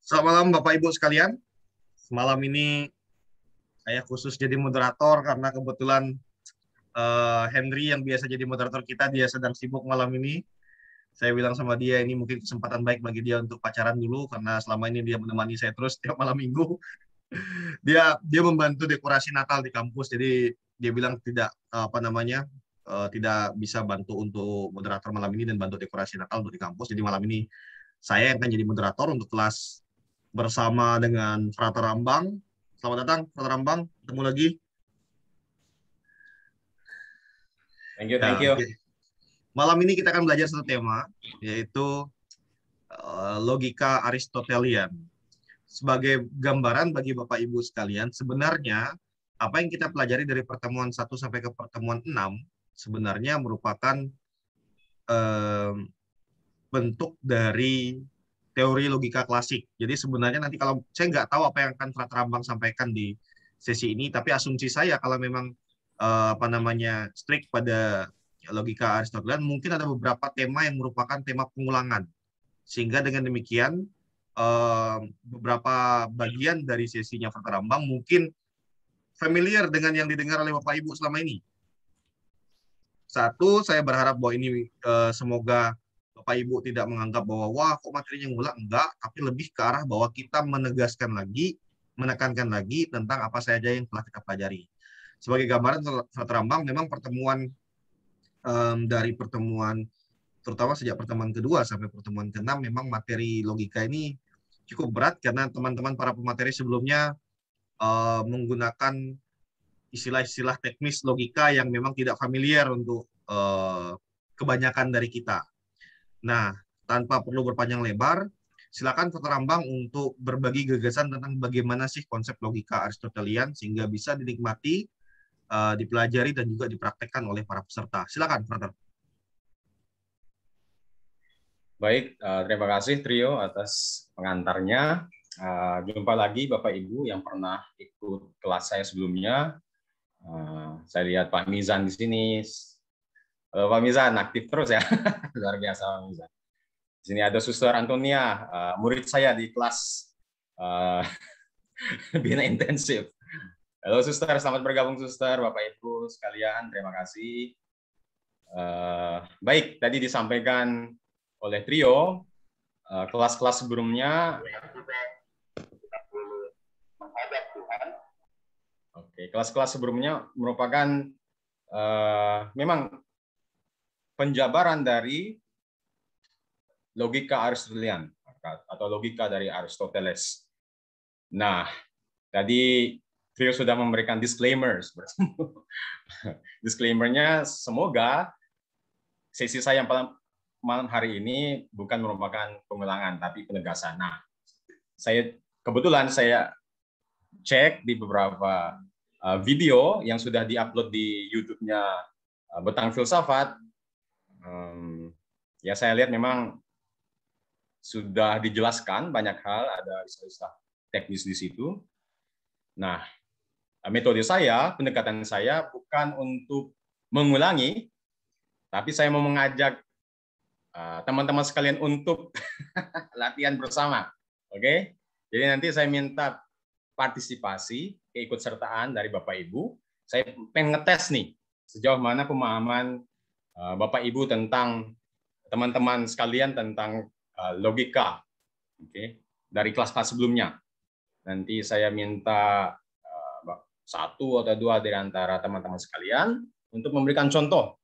Selamat malam Bapak Ibu sekalian. Malam ini saya khusus jadi moderator karena kebetulan Henry yang biasa jadi moderator kita dia sedang sibuk malam ini. Saya bilang sama dia ini mungkin kesempatan baik bagi dia untuk pacaran dulu karena selama ini dia menemani saya terus tiap malam minggu. Dia membantu dekorasi Natal di kampus. Jadi dia bilang tidak tidak bisa bantu untuk moderator malam ini dan bantu dekorasi Natal untuk di kampus. Jadi malam ini saya yang akan jadi moderator untuk kelas bersama dengan Frater Rambang. Selamat datang, Frater Rambang. Ketemu lagi. Thank you, thank Ya, you. oke. Malam ini kita akan belajar satu tema, yaitu logika Aristotelian. Sebagai gambaran bagi Bapak Ibu sekalian, sebenarnya apa yang kita pelajari dari pertemuan 1 sampai ke pertemuan 6 sebenarnya merupakan eh, bentuk dari teori logika klasik. Jadi sebenarnya nanti kalau saya nggak tahu apa yang akan Frater Rambang sampaikan di sesi ini, tapi asumsi saya kalau memang strict pada logika Aristotelian, mungkin ada beberapa tema yang merupakan tema pengulangan. Sehingga dengan demikian beberapa bagian dari sesinya Frater Rambang mungkin familiar dengan yang didengar oleh Bapak Ibu selama ini. Satu, saya berharap bahwa ini semoga Bapak Ibu tidak menganggap bahwa wah kok materinya ngulang, enggak, tapi lebih ke arah bahwa kita menegaskan lagi, menekankan lagi tentang apa saja yang telah kita pelajari. Sebagai gambaran terambang, memang pertemuan dari pertemuan terutama sejak pertemuan kedua sampai pertemuan keenam memang materi logika ini cukup berat karena teman-teman para pemateri sebelumnya menggunakan istilah-istilah teknis logika yang memang tidak familiar untuk kebanyakan dari kita. Nah, tanpa perlu berpanjang lebar, silakan Dr. Rambang untuk berbagi gagasan tentang bagaimana sih konsep logika Aristotelian sehingga bisa dinikmati, dipelajari dan juga dipraktekkan oleh para peserta. Silakan, Frater. Baik, terima kasih Trio atas pengantarnya. Jumpa lagi Bapak Ibu yang pernah ikut kelas saya sebelumnya. Saya lihat Pak Mizan di sini. Pak Mizan aktif terus ya, luar biasa Pak Mizan. Di sini ada Suster Antonia, murid saya di kelas bina intensif. Halo Suster, selamat bergabung Suster, Bapak Ibu sekalian, terima kasih. Baik, tadi disampaikan oleh Trio, kelas-kelas sebelumnya. Oke, kelas-kelas sebelumnya merupakan memang penjabaran dari logika Aristotelian atau logika dari Aristoteles. Nah, tadi Trio sudah memberikan disclaimer. Disclaimer-nya semoga sesi saya yang malam hari ini bukan merupakan pengulangan tapi penegasan. Nah, kebetulan saya cek di beberapa video yang sudah diupload di YouTube-nya Betang Filsafat. Ya saya lihat memang sudah dijelaskan banyak hal, ada istilah teknis di situ. Nah, metode saya, pendekatan saya bukan untuk mengulangi, tapi saya mau mengajak teman-teman sekalian untuk latihan bersama. Oke? Jadi nanti saya minta partisipasi, keikutsertaan dari Bapak Ibu. Saya pengen ngetes nih, sejauh mana pemahaman Bapak Ibu tentang teman-teman sekalian tentang logika, dari kelas-kelas sebelumnya. Nanti saya minta satu atau dua dari antara teman-teman sekalian untuk memberikan contoh.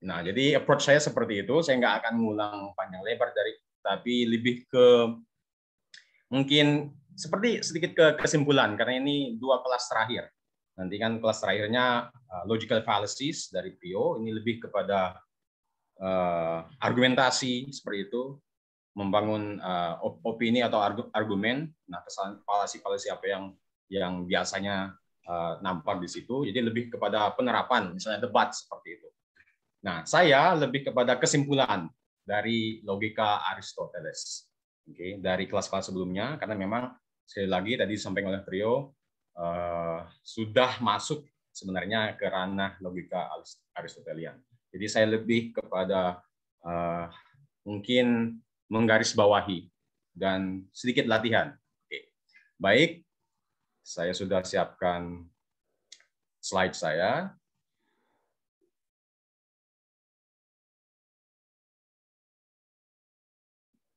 Nah, jadi approach saya seperti itu. Saya nggak akan mengulang panjang lebar tapi lebih ke mungkin seperti sedikit ke kesimpulan karena ini dua kelas terakhir. Nanti kan kelas terakhirnya logical fallacies dari Pio, ini lebih kepada argumentasi seperti itu, membangun opini atau argumen. Nah, kesalahan fallacy apa yang biasanya nampak di situ. Jadi lebih kepada penerapan, misalnya debat seperti itu. Nah, saya lebih kepada kesimpulan dari logika Aristoteles. Dari kelas-kelas sebelumnya, karena memang sekali lagi tadi disampaikan oleh Trio, sudah masuk sebenarnya ke ranah logika Aristotelian. Jadi saya lebih kepada mungkin menggarisbawahi dan sedikit latihan. Oke. Baik, saya sudah siapkan slide saya.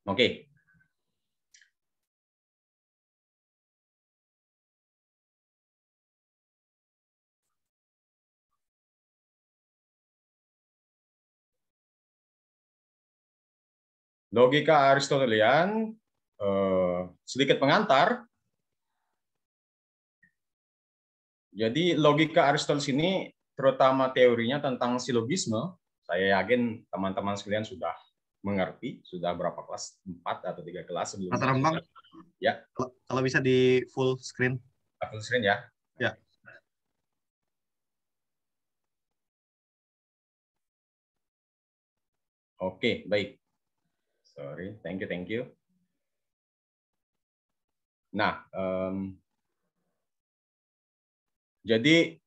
Oke. Logika Aristotelian, sedikit pengantar. Jadi logika Aristoteles ini terutama teorinya tentang silogisme, saya yakin teman-teman sekalian sudah mengerti, sudah berapa kelas? 4 atau 3 kelas sebelumnya. Kata Rembang, ya. Kalau bisa di full screen. Full screen ya. Ya. Oke, baik. Sorry, thank you. Nah, jadi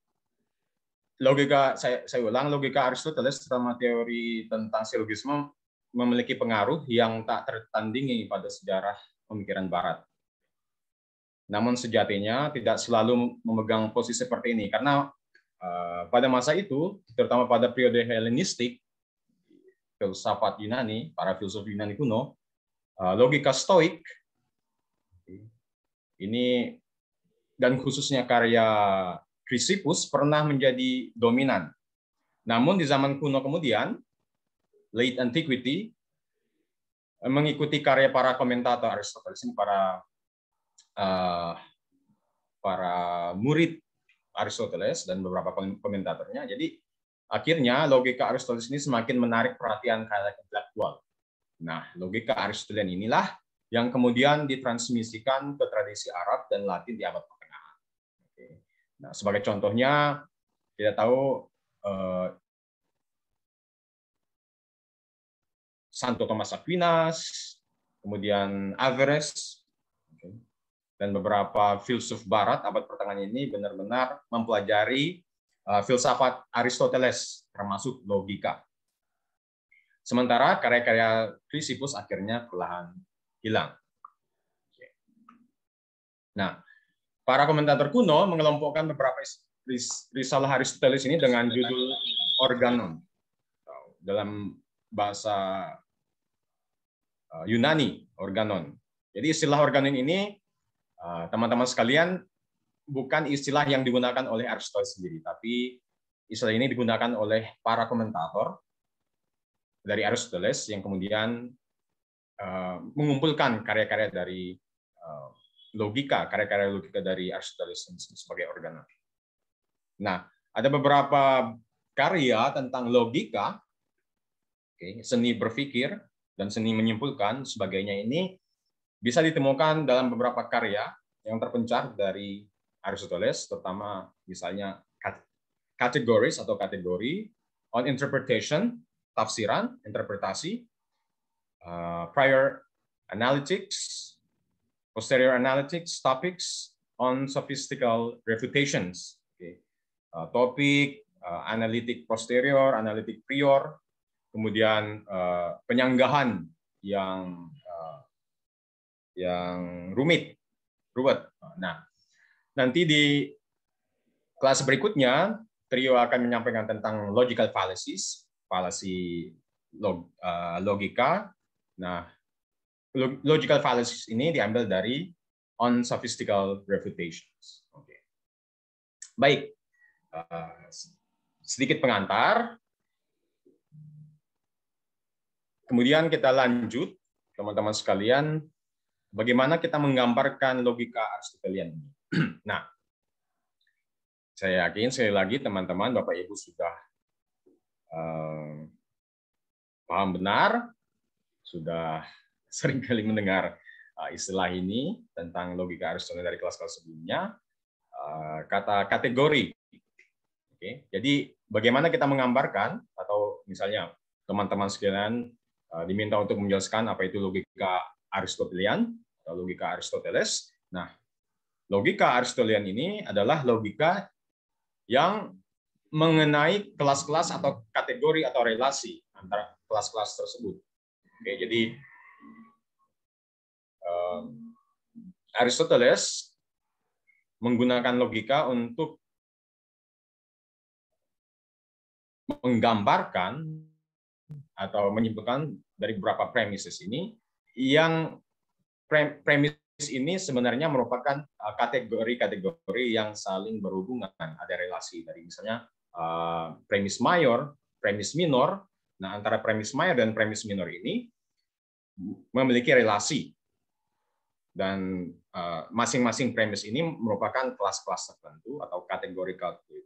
logika saya ulang, logika Aristoteles terutama teori tentang silogisme memiliki pengaruh yang tak tertandingi pada sejarah pemikiran Barat. Namun sejatinya tidak selalu memegang posisi seperti ini karena pada masa itu, terutama pada periode Helenistik, filsafat Yunani, para filsuf Yunani kuno, logika Stoik ini dan khususnya karya Chrysippus pernah menjadi dominan. Namun di zaman kuno kemudian, late antiquity, mengikuti karya para komentator Aristoteles ini, para murid Aristoteles dan beberapa komentatornya. Jadi akhirnya logika Aristoteles ini semakin menarik perhatian kalangan intelektual. Nah, logika Aristotelian inilah yang kemudian ditransmisikan ke tradisi Arab dan Latin di abad pertengahan. Nah, sebagai contohnya, kita tahu Santo Thomas Aquinas, kemudian Averroes, dan beberapa filsuf Barat abad pertengahan ini benar-benar mempelajari filsafat Aristoteles, termasuk logika. Sementara karya-karya Chrysippus akhirnya perlahan hilang. Nah, para komentator kuno mengelompokkan beberapa risalah Aristoteles ini dengan judul organon. Dalam bahasa Yunani, organon. Jadi istilah organon ini, teman-teman sekalian, bukan istilah yang digunakan oleh Aristoteles sendiri, tapi istilah ini digunakan oleh para komentator dari Aristoteles yang kemudian mengumpulkan karya-karya dari karya-karya logika dari Aristoteles sebagai organon. Nah, ada beberapa karya tentang logika, seni berpikir dan seni menyimpulkan sebagainya ini bisa ditemukan dalam beberapa karya yang terpencar dari Aristoteles, terutama misalnya categories atau kategori, on interpretation, tafsiran, interpretasi, prior analytics, posterior analytics, topics, on sophistical refutations, topik, analitik posterior, analitik prior, kemudian penyanggahan yang ruwet. Nah, nanti di kelas berikutnya, trio akan menyampaikan tentang logical fallacies, falasi logika. Nah, logical fallacies ini diambil dari on sophistical refutations. Oke. Baik, sedikit pengantar. Kemudian kita lanjut, teman-teman sekalian, bagaimana kita menggambarkan logika Aristotelian ini. Nah, saya yakin sekali lagi teman-teman, Bapak Ibu sudah paham benar, sudah sering kali mendengar istilah ini tentang logika Aristoteles dari kelas-kelas sebelumnya, kata kategori. Oke, jadi bagaimana kita menggambarkan, atau misalnya teman-teman sekalian diminta untuk menjelaskan apa itu logika Aristotelian atau logika Aristoteles. Nah, logika Aristotelian ini adalah logika yang mengenai kelas-kelas atau kategori atau relasi antara kelas-kelas tersebut. Oke, jadi Aristoteles menggunakan logika untuk menggambarkan atau menyimpulkan dari beberapa premises ini, yang premis ini sebenarnya merupakan kategori-kategori yang saling berhubungan, ada relasi dari misalnya premis mayor, premis minor. Nah, antara premis mayor dan premis minor ini memiliki relasi, dan masing-masing premis ini merupakan kelas-kelas tertentu atau kategori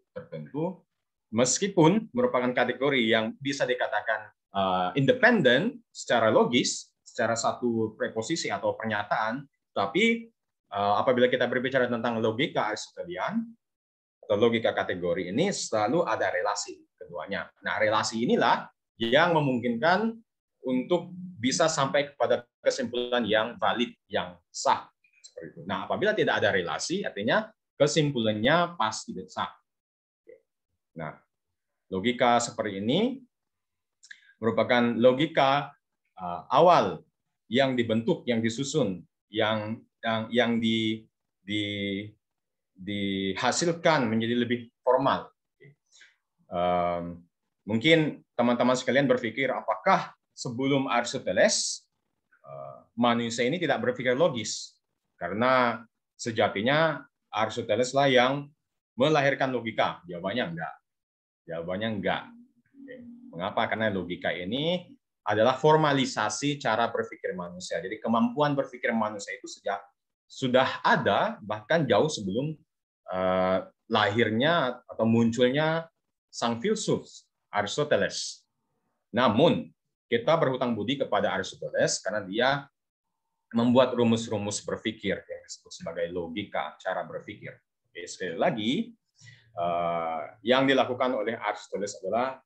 tertentu, meskipun merupakan kategori yang bisa dikatakan independen secara logis, secara satu preposisi atau pernyataan, tapi apabila kita berbicara tentang logika Aristotelian atau logika kategori ini, selalu ada relasi keduanya. Nah, relasi inilah yang memungkinkan untuk bisa sampai kepada kesimpulan yang valid, yang sah. Seperti itu. Nah, apabila tidak ada relasi, artinya kesimpulannya pasti tidak sah. Nah, logika seperti ini merupakan logika awal yang dibentuk, yang disusun, yang dihasilkan menjadi lebih formal. Mungkin teman-teman sekalian berpikir, apakah sebelum Aristoteles manusia ini tidak berpikir logis? Karena sejatinya Aristoteles lah yang melahirkan logika. Jawabannya enggak. Jawabannya enggak. Mengapa? Karena logika ini adalah formalisasi cara berpikir manusia. Jadi kemampuan berpikir manusia itu sudah ada bahkan jauh sebelum lahirnya atau munculnya sang filsuf Aristoteles. Namun kita berhutang budi kepada Aristoteles karena dia membuat rumus-rumus berpikir yang disebut sebagai logika cara berpikir. Oke, sekali lagi, yang dilakukan oleh Aristoteles adalah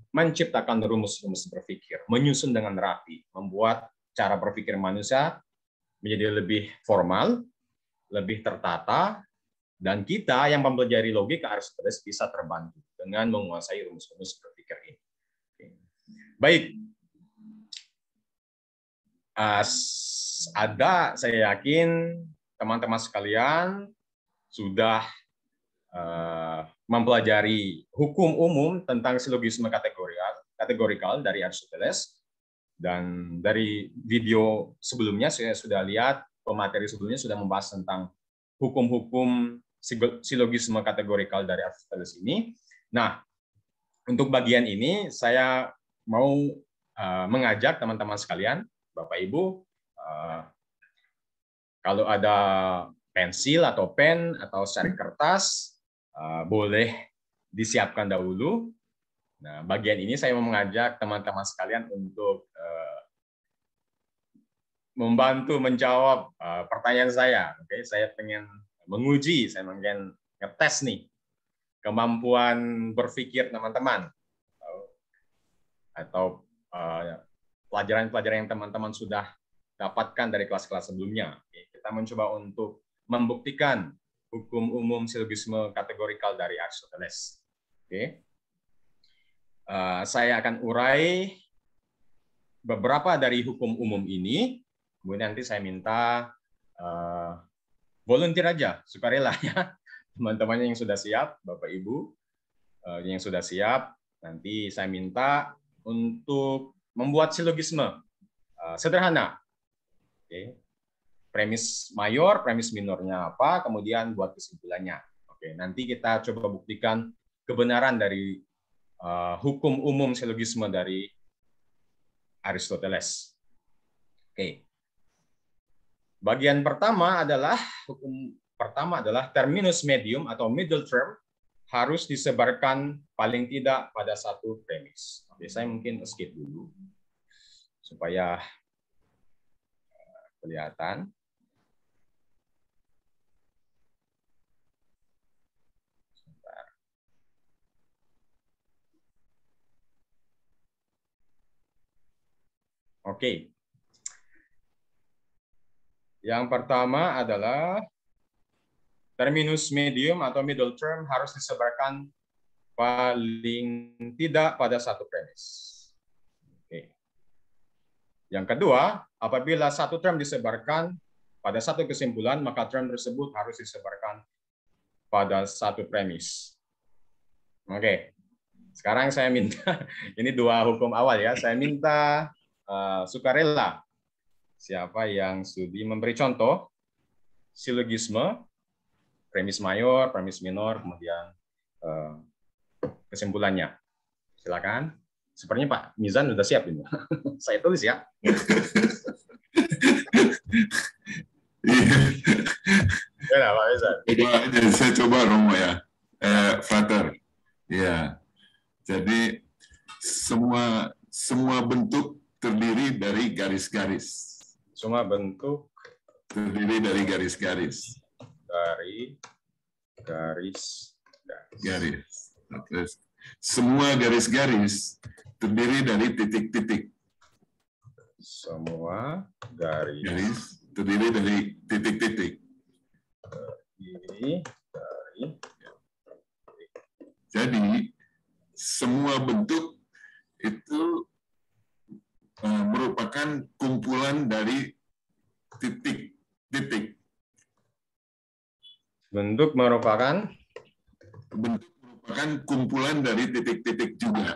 menciptakan rumus-rumus berpikir, menyusun dengan rapi, membuat cara berpikir manusia menjadi lebih formal, lebih tertata, dan kita yang mempelajari logika Aristoteles bisa terbantu dengan menguasai rumus-rumus berpikir ini. Baik, saya yakin teman-teman sekalian sudah mempelajari hukum umum tentang silogisme kategorikal dari Aristoteles, dan dari video sebelumnya saya sudah lihat, pemateri sebelumnya sudah membahas tentang hukum-hukum silogisme kategorikal dari Aristoteles ini. Nah, untuk bagian ini saya mau mengajak teman-teman sekalian, Bapak Ibu, kalau ada pensil atau pen atau secari kertas, boleh disiapkan dahulu. Nah, bagian ini saya mau mengajak teman-teman sekalian untuk membantu menjawab pertanyaan saya. Oke, saya pengen menguji, saya pengen ngetes nih kemampuan berpikir teman-teman atau pelajaran-pelajaran yang teman-teman sudah dapatkan dari kelas-kelas sebelumnya. Kita mencoba untuk membuktikan hukum umum silogisme kategorikal dari Aristoteles. Oke. Saya akan urai beberapa dari hukum umum ini, kemudian nanti saya minta volunteer aja, sukarela ya, teman-temannya yang sudah siap, Bapak Ibu yang sudah siap, nanti saya minta untuk membuat silogisme sederhana. Oke. Premis mayor, premis minornya apa, kemudian buat kesimpulannya. Oke, nanti kita coba buktikan kebenaran dari hukum umum silogisme dari Aristoteles. Oke. Bagian pertama adalah terminus medium atau middle term harus disebarkan paling tidak pada satu premis. Oke, saya mungkin skip dulu supaya kelihatan. Oke. Yang pertama adalah terminus medium atau middle term harus disebarkan paling tidak pada satu premis. Oke. Yang kedua, apabila satu term disebarkan pada satu kesimpulan, maka term tersebut harus disebarkan pada satu premis. Oke, sekarang saya minta, ini dua hukum awal ya, saya minta sukarela. Siapa yang sudi memberi contoh silogisme, premis mayor, premis minor, kemudian kesimpulannya. Silakan. Sepertinya Pak Mizan sudah siap ini. Saya tulis ya. Ya, Pak Mizan. Saya coba Romo ya. Frater. Ya. Jadi semua bentuk terdiri dari garis-garis. Semua bentuk terdiri dari garis-garis. Garis. Semua garis-garis terdiri dari titik-titik. Semua garis terdiri dari titik-titik. Jadi semua bentuk itu merupakan kumpulan dari titik-titik. Bentuk merupakan kumpulan dari titik-titik juga.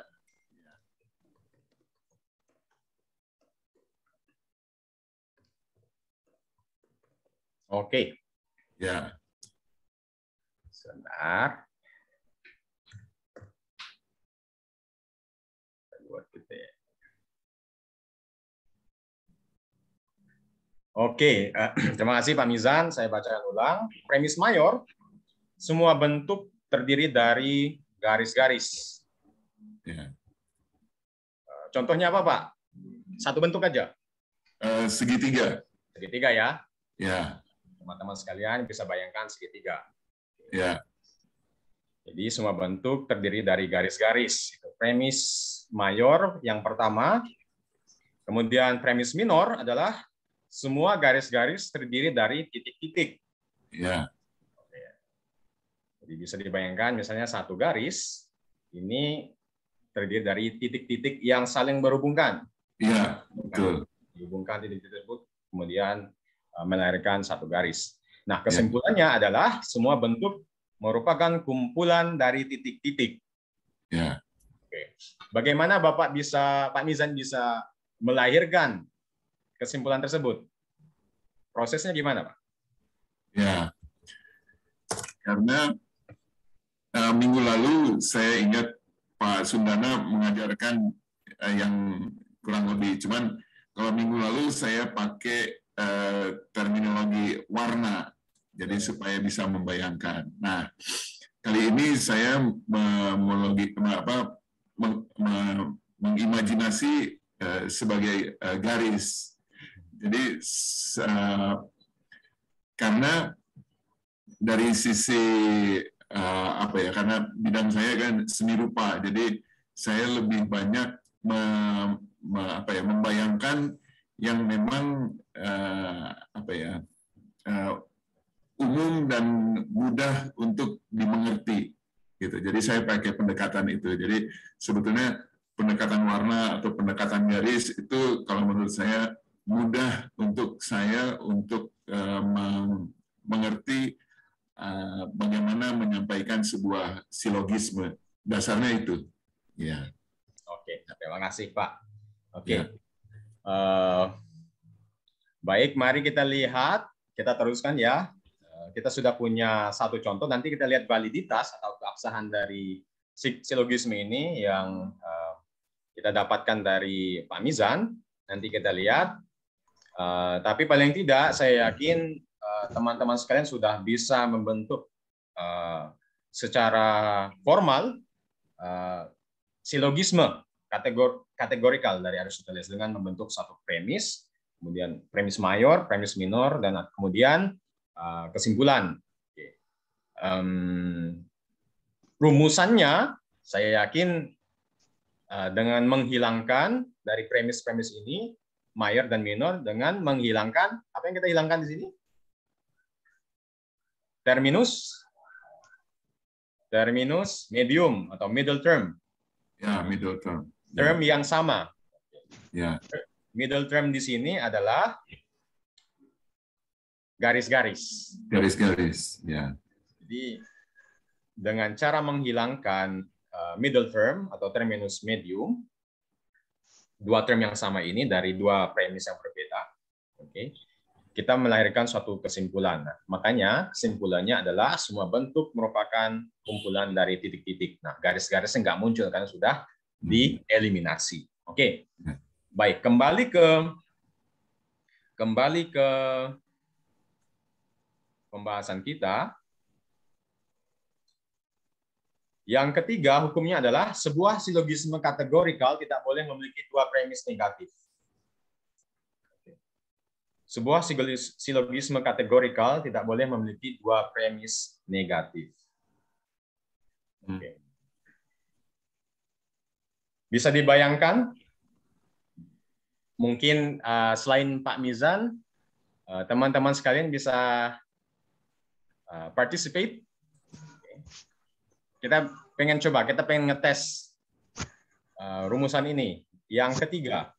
Oke. Ya. Sebentar. Oke, terima kasih Pak Mizan. Saya bacakan ulang. Premis mayor, semua bentuk terdiri dari garis-garis. Ya. Contohnya apa Pak? Satu bentuk aja. Segitiga. Segitiga ya. Ya. Teman-teman sekalian bisa bayangkan segitiga. Ya. Jadi semua bentuk terdiri dari garis-garis. Premis mayor yang pertama. Kemudian premis minor adalah semua garis-garis terdiri dari titik-titik. Ya. Jadi bisa dibayangkan misalnya satu garis ini terdiri dari titik-titik yang saling berhubungkan. Iya, betul. Dihubungkan titik-titik tersebut kemudian melahirkan satu garis. Nah, kesimpulannya adalah semua bentuk merupakan kumpulan dari titik-titik. Ya. Oke. Bagaimana Pak Mizan bisa melahirkan kesimpulan tersebut? Prosesnya gimana, Pak? Ya. Karena minggu lalu saya ingat Pak Sundana mengajarkan yang kurang lebih. Cuman kalau minggu lalu saya pakai terminologi warna, jadi supaya bisa membayangkan. Nah, kali ini saya mengimajinasi sebagai garis. Jadi karena dari sisi karena bidang saya kan seni rupa, jadi saya lebih banyak membayangkan yang memang umum dan mudah untuk dimengerti gitu. Jadi saya pakai pendekatan itu. Jadi sebetulnya pendekatan warna atau pendekatan garis itu kalau menurut saya mudah untuk saya untuk mengerti bagaimana menyampaikan sebuah silogisme. Dasarnya itu. Ya. Oke, terima kasih Pak. Oke. Ya. Baik, mari kita lihat, kita teruskan ya. Kita sudah punya satu contoh, nanti kita lihat validitas atau keabsahan dari silogisme ini yang kita dapatkan dari Pak Mizan. Nanti kita lihat. Tapi paling tidak, saya yakin teman-teman sekalian sudah bisa membentuk secara formal silogisme kategorikal dari Aristoteles dengan membentuk satu premis, kemudian premis mayor, premis minor, dan kemudian kesimpulan. Rumusannya, saya yakin dengan menghilangkan dari premis-premis ini, mayor dan minor, dengan menghilangkan, apa yang kita hilangkan di sini? Terminus medium atau middle term. Ya, middle term. Term yang sama. Ya. Middle term di sini adalah garis-garis. Garis-garis, ya. Jadi dengan cara menghilangkan middle term atau terminus medium, dua term yang sama ini dari dua premis yang berbeda, oke, kita melahirkan suatu kesimpulan. Nah, makanya kesimpulannya adalah semua bentuk merupakan kumpulan dari titik-titik. Nah, garis-garisnya nggak muncul karena sudah dieliminasi. Oke, baik, kembali ke pembahasan kita. Yang ketiga, hukumnya adalah sebuah silogisme kategorikal tidak boleh memiliki dua premis negatif. Sebuah silogisme kategorikal tidak boleh memiliki dua premis negatif. Oke. Bisa dibayangkan, mungkin selain Pak Mizan, teman-teman sekalian bisa participate. Kita pengen ngetes rumusan ini. Yang ketiga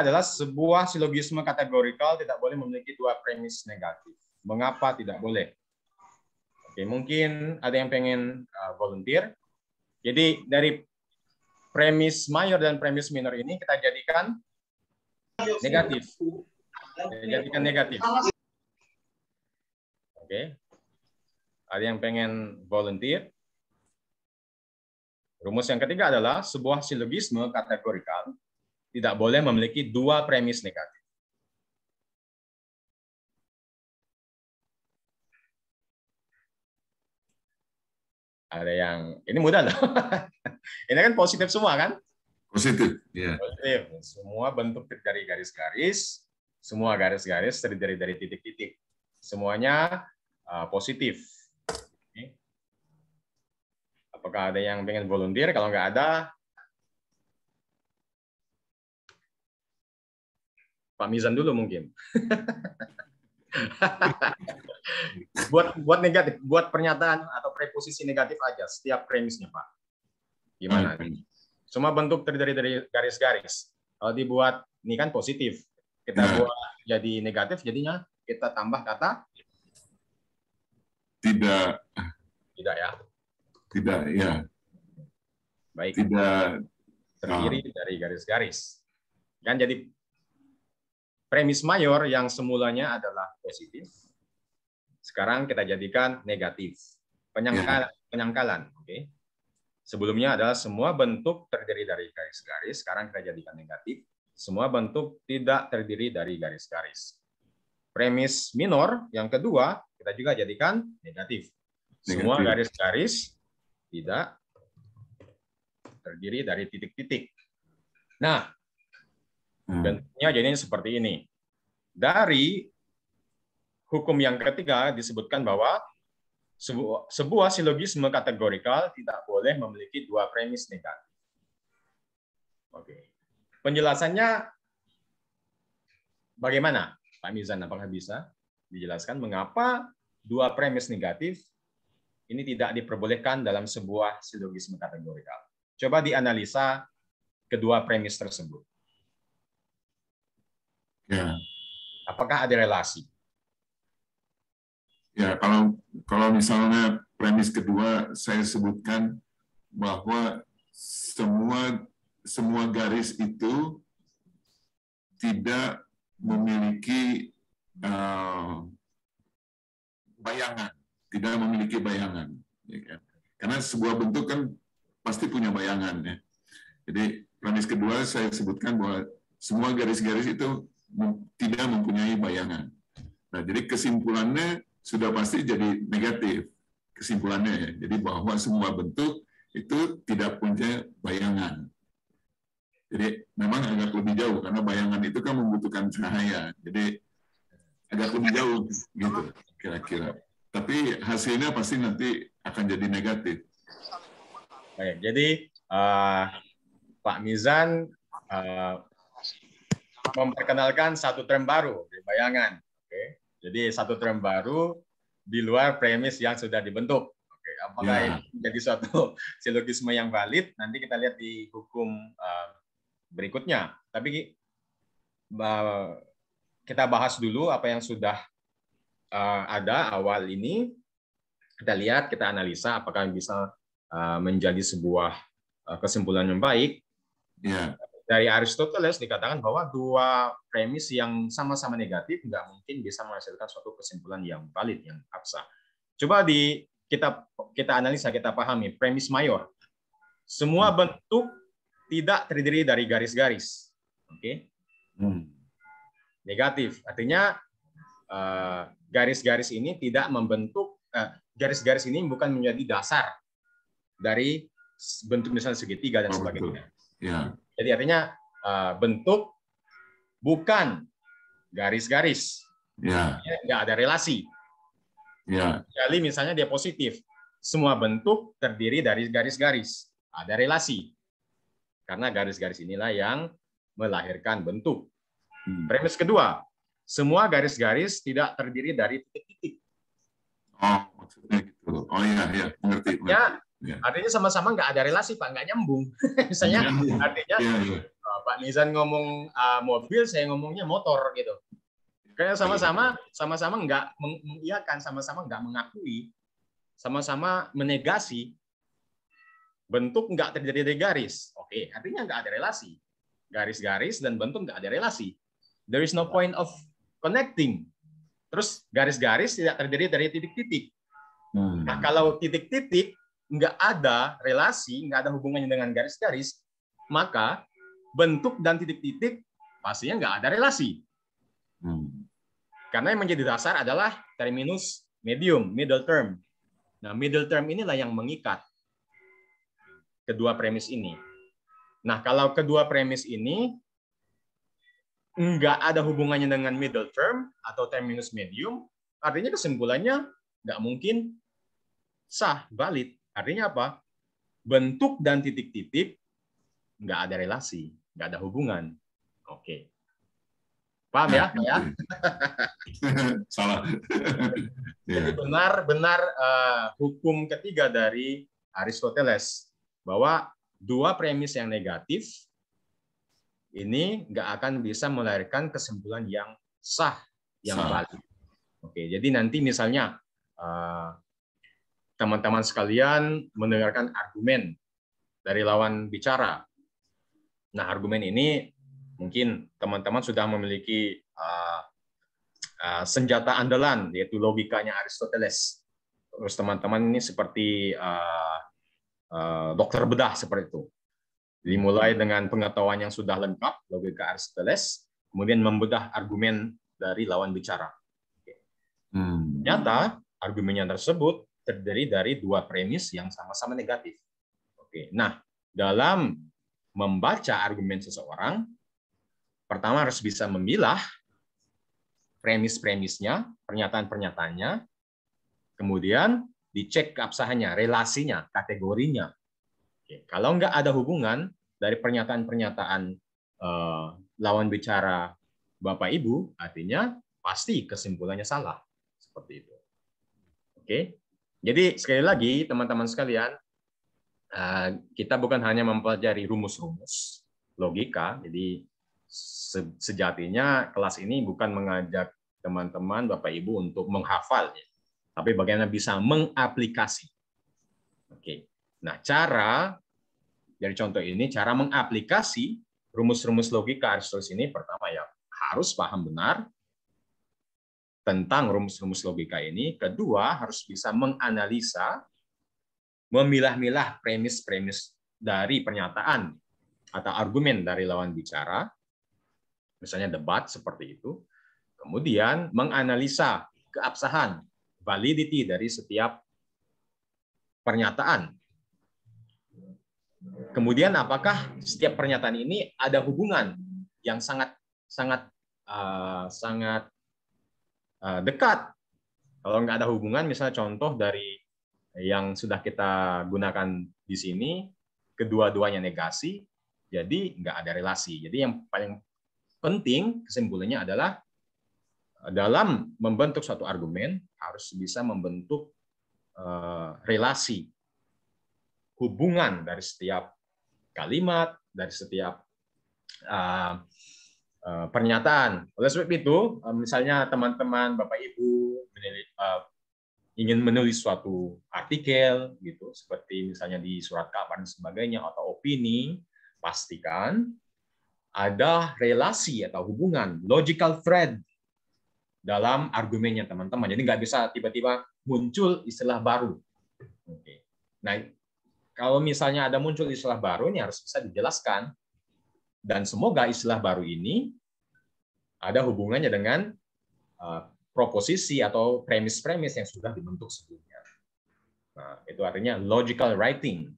adalah sebuah silogisme kategorikal tidak boleh memiliki dua premis negatif. Mengapa tidak boleh? Oke, mungkin ada yang pengen volunteer. Jadi dari premis mayor dan premis minor ini kita jadikan negatif. Oke. Ada yang pengen volunteer? Rumus yang ketiga adalah sebuah silogisme kategorikal tidak boleh memiliki dua premis negatif. Ada yang, ini mudah loh. Ini kan positif semua kan? Positif, ya. Positif. Semua bentuk dari garis-garis, semua garis-garis terdiri dari titik-titik. Semuanya positif. Apakah ada yang pengen volunteer? Kalau nggak ada, Pak Mizan dulu mungkin. buat negatif, buat pernyataan atau preposisi negatif aja setiap premisnya, Pak. Gimana? Semua bentuk terdiri dari garis-garis. Kalau dibuat ini kan positif, kita buat jadi negatif, jadinya kita tambah kata tidak ya. Tidak, ya. Baik. Tidak terdiri dari garis-garis. Kan jadi premis mayor yang semulanya adalah positif, sekarang kita jadikan negatif. Penyangkalan. Oke. Sebelumnya adalah semua bentuk terdiri dari garis-garis, sekarang kita jadikan negatif. Semua bentuk tidak terdiri dari garis-garis. Premis minor yang kedua kita juga jadikan negatif. Semua garis-garis tidak terdiri dari titik-titik. Nah, bentuknya jadinya seperti ini. Dari hukum yang ketiga disebutkan bahwa sebuah silogisme kategorikal tidak boleh memiliki dua premis negatif. Oke. Penjelasannya bagaimana, Pak Mizan? Apakah bisa dijelaskan mengapa dua premis negatif ini tidak diperbolehkan dalam sebuah silogisme kategorikal? Coba dianalisa kedua premis tersebut. Ya. Apakah ada relasi? Ya, kalau misalnya premis kedua saya sebutkan bahwa semua garis itu tidak memiliki bayangan, tidak memiliki bayangan, ya kan? Karena sebuah bentuk kan pasti punya bayangan, ya. Jadi premis kedua saya sebutkan bahwa semua garis-garis itu tidak mempunyai bayangan. Nah, jadi kesimpulannya sudah pasti jadi negatif kesimpulannya, ya. Jadi bahwa semua bentuk itu tidak punya bayangan. Jadi memang agak lebih jauh karena bayangan itu kan membutuhkan cahaya. Jadi agak lebih jauh gitu kira-kira. Tapi hasilnya pasti nanti akan jadi negatif. Baik, jadi Pak Mizan memperkenalkan satu term baru di bayangan. Oke. Jadi satu term baru di luar premis yang sudah dibentuk. Oke. Apakah ini menjadi suatu silogisme yang valid? Nanti kita lihat di hukum berikutnya. Tapi kita bahas dulu apa yang sudah ada awal ini. Kita lihat, kita analisa apakah bisa menjadi sebuah kesimpulan yang baik. Ya. Dari Aristoteles dikatakan bahwa dua premis yang sama-sama negatif nggak mungkin bisa menghasilkan suatu kesimpulan yang valid, yang absah. Coba kita analisa, kita pahami premis mayor. Semua bentuk tidak terdiri dari garis-garis. Oke. Negatif. Artinya garis-garis ini tidak membentuk, garis-garis ini bukan menjadi dasar dari bentuk misalnya segitiga dan sebagainya. Ya. Jadi artinya bentuk bukan garis-garis. Ya. Nggak ada relasi. Ya. Kecuali misalnya dia positif. Semua bentuk terdiri dari garis-garis. Ada relasi. Karena garis-garis inilah yang melahirkan bentuk. Premis kedua, semua garis-garis tidak terdiri dari titik-titik. Oh, maksudnya gitu. Oh iya, iya, mengerti. Ya, ya. Artinya sama-sama nggak ada relasi, Pak, nggak nyambung. Misalnya, artinya Pak Nizan ngomong mobil, saya ngomongnya motor gitu. Kayak sama-sama nggak mengiyakan, sama-sama nggak mengakui, sama-sama menegasi. Bentuk nggak terdiri dari garis. Oke, artinya nggak ada relasi. Garis-garis dan bentuk nggak ada relasi. There is no point of connecting. Terus garis-garis tidak terdiri dari titik-titik. Nah, kalau titik-titik nggak ada relasi, nggak ada hubungannya dengan garis-garis, maka bentuk dan titik-titik pastinya nggak ada relasi. Karena yang menjadi dasar adalah terminus medium, middle term. Nah, middle term inilah yang mengikat kedua premis ini. Nah, kalau kedua premis ini nggak ada hubungannya dengan middle term atau terminus medium, artinya kesimpulannya nggak mungkin sah, valid. Artinya apa? Bentuk dan titik-titik nggak ada relasi, nggak ada hubungan. Oke. Paham ya? Ya? Salah. Jadi benar-benar hukum ketiga dari Aristoteles bahwa dua premis yang negatif ini nggak akan bisa melahirkan kesimpulan yang sah, yang valid. Oke, jadi nanti misalnya teman-teman sekalian mendengarkan argumen dari lawan bicara. Nah, argumen ini mungkin teman-teman sudah memiliki senjata andalan, yaitu logikanya Aristoteles. Terus teman-teman ini seperti dokter bedah seperti itu. Dimulai dengan pengetahuan yang sudah lengkap, logika Aristoteles, kemudian membedah argumen dari lawan bicara. Ternyata argumennya tersebut terdiri dari dua premis yang sama-sama negatif. Oke. Nah, dalam membaca argumen seseorang, pertama harus bisa memilah premis-premisnya, pernyataan-pernyataannya, kemudian dicek keabsahannya, relasinya, kategorinya. Oke. Kalau nggak ada hubungan dari pernyataan-pernyataan lawan bicara Bapak Ibu, artinya pasti kesimpulannya salah. Seperti itu. Oke. Jadi sekali lagi teman-teman sekalian, kita bukan hanya mempelajari rumus-rumus logika. Jadi sejatinya kelas ini bukan mengajak teman-teman Bapak Ibu untuk menghafal, tapi bagaimana bisa mengaplikasi. Oke. Nah, cara dari contoh ini, cara mengaplikasi rumus-rumus logika Aristoteles ini, pertama ya harus paham benar tentang rumus-rumus logika ini. Kedua, harus bisa menganalisa, memilah-milah premis-premis dari pernyataan atau argumen dari lawan bicara, misalnya debat seperti itu. Kemudian menganalisa keabsahan, validity dari setiap pernyataan. Kemudian apakah setiap pernyataan ini ada hubungan yang sangat dekat? Kalau nggak ada hubungan, misalnya contoh dari yang sudah kita gunakan di sini, kedua-duanya negasi, jadi nggak ada relasi. Jadi yang paling penting kesimpulannya adalah dalam membentuk suatu argumen harus bisa membentuk relasi, hubungan dari setiap kalimat, dari setiap pernyataan. Oleh sebab itu, misalnya teman-teman, Bapak Ibu ingin menulis suatu artikel, gitu, seperti misalnya di surat kabar dan sebagainya, atau opini, pastikan ada relasi atau hubungan, logical thread dalam argumennya teman-teman. Jadi nggak bisa tiba-tiba muncul istilah baru. Oke. Nah, kalau misalnya ada muncul istilah baru, ini harus bisa dijelaskan. Dan semoga istilah baru ini ada hubungannya dengan proposisi atau premis-premis yang sudah dibentuk sebelumnya. Nah, itu artinya logical writing.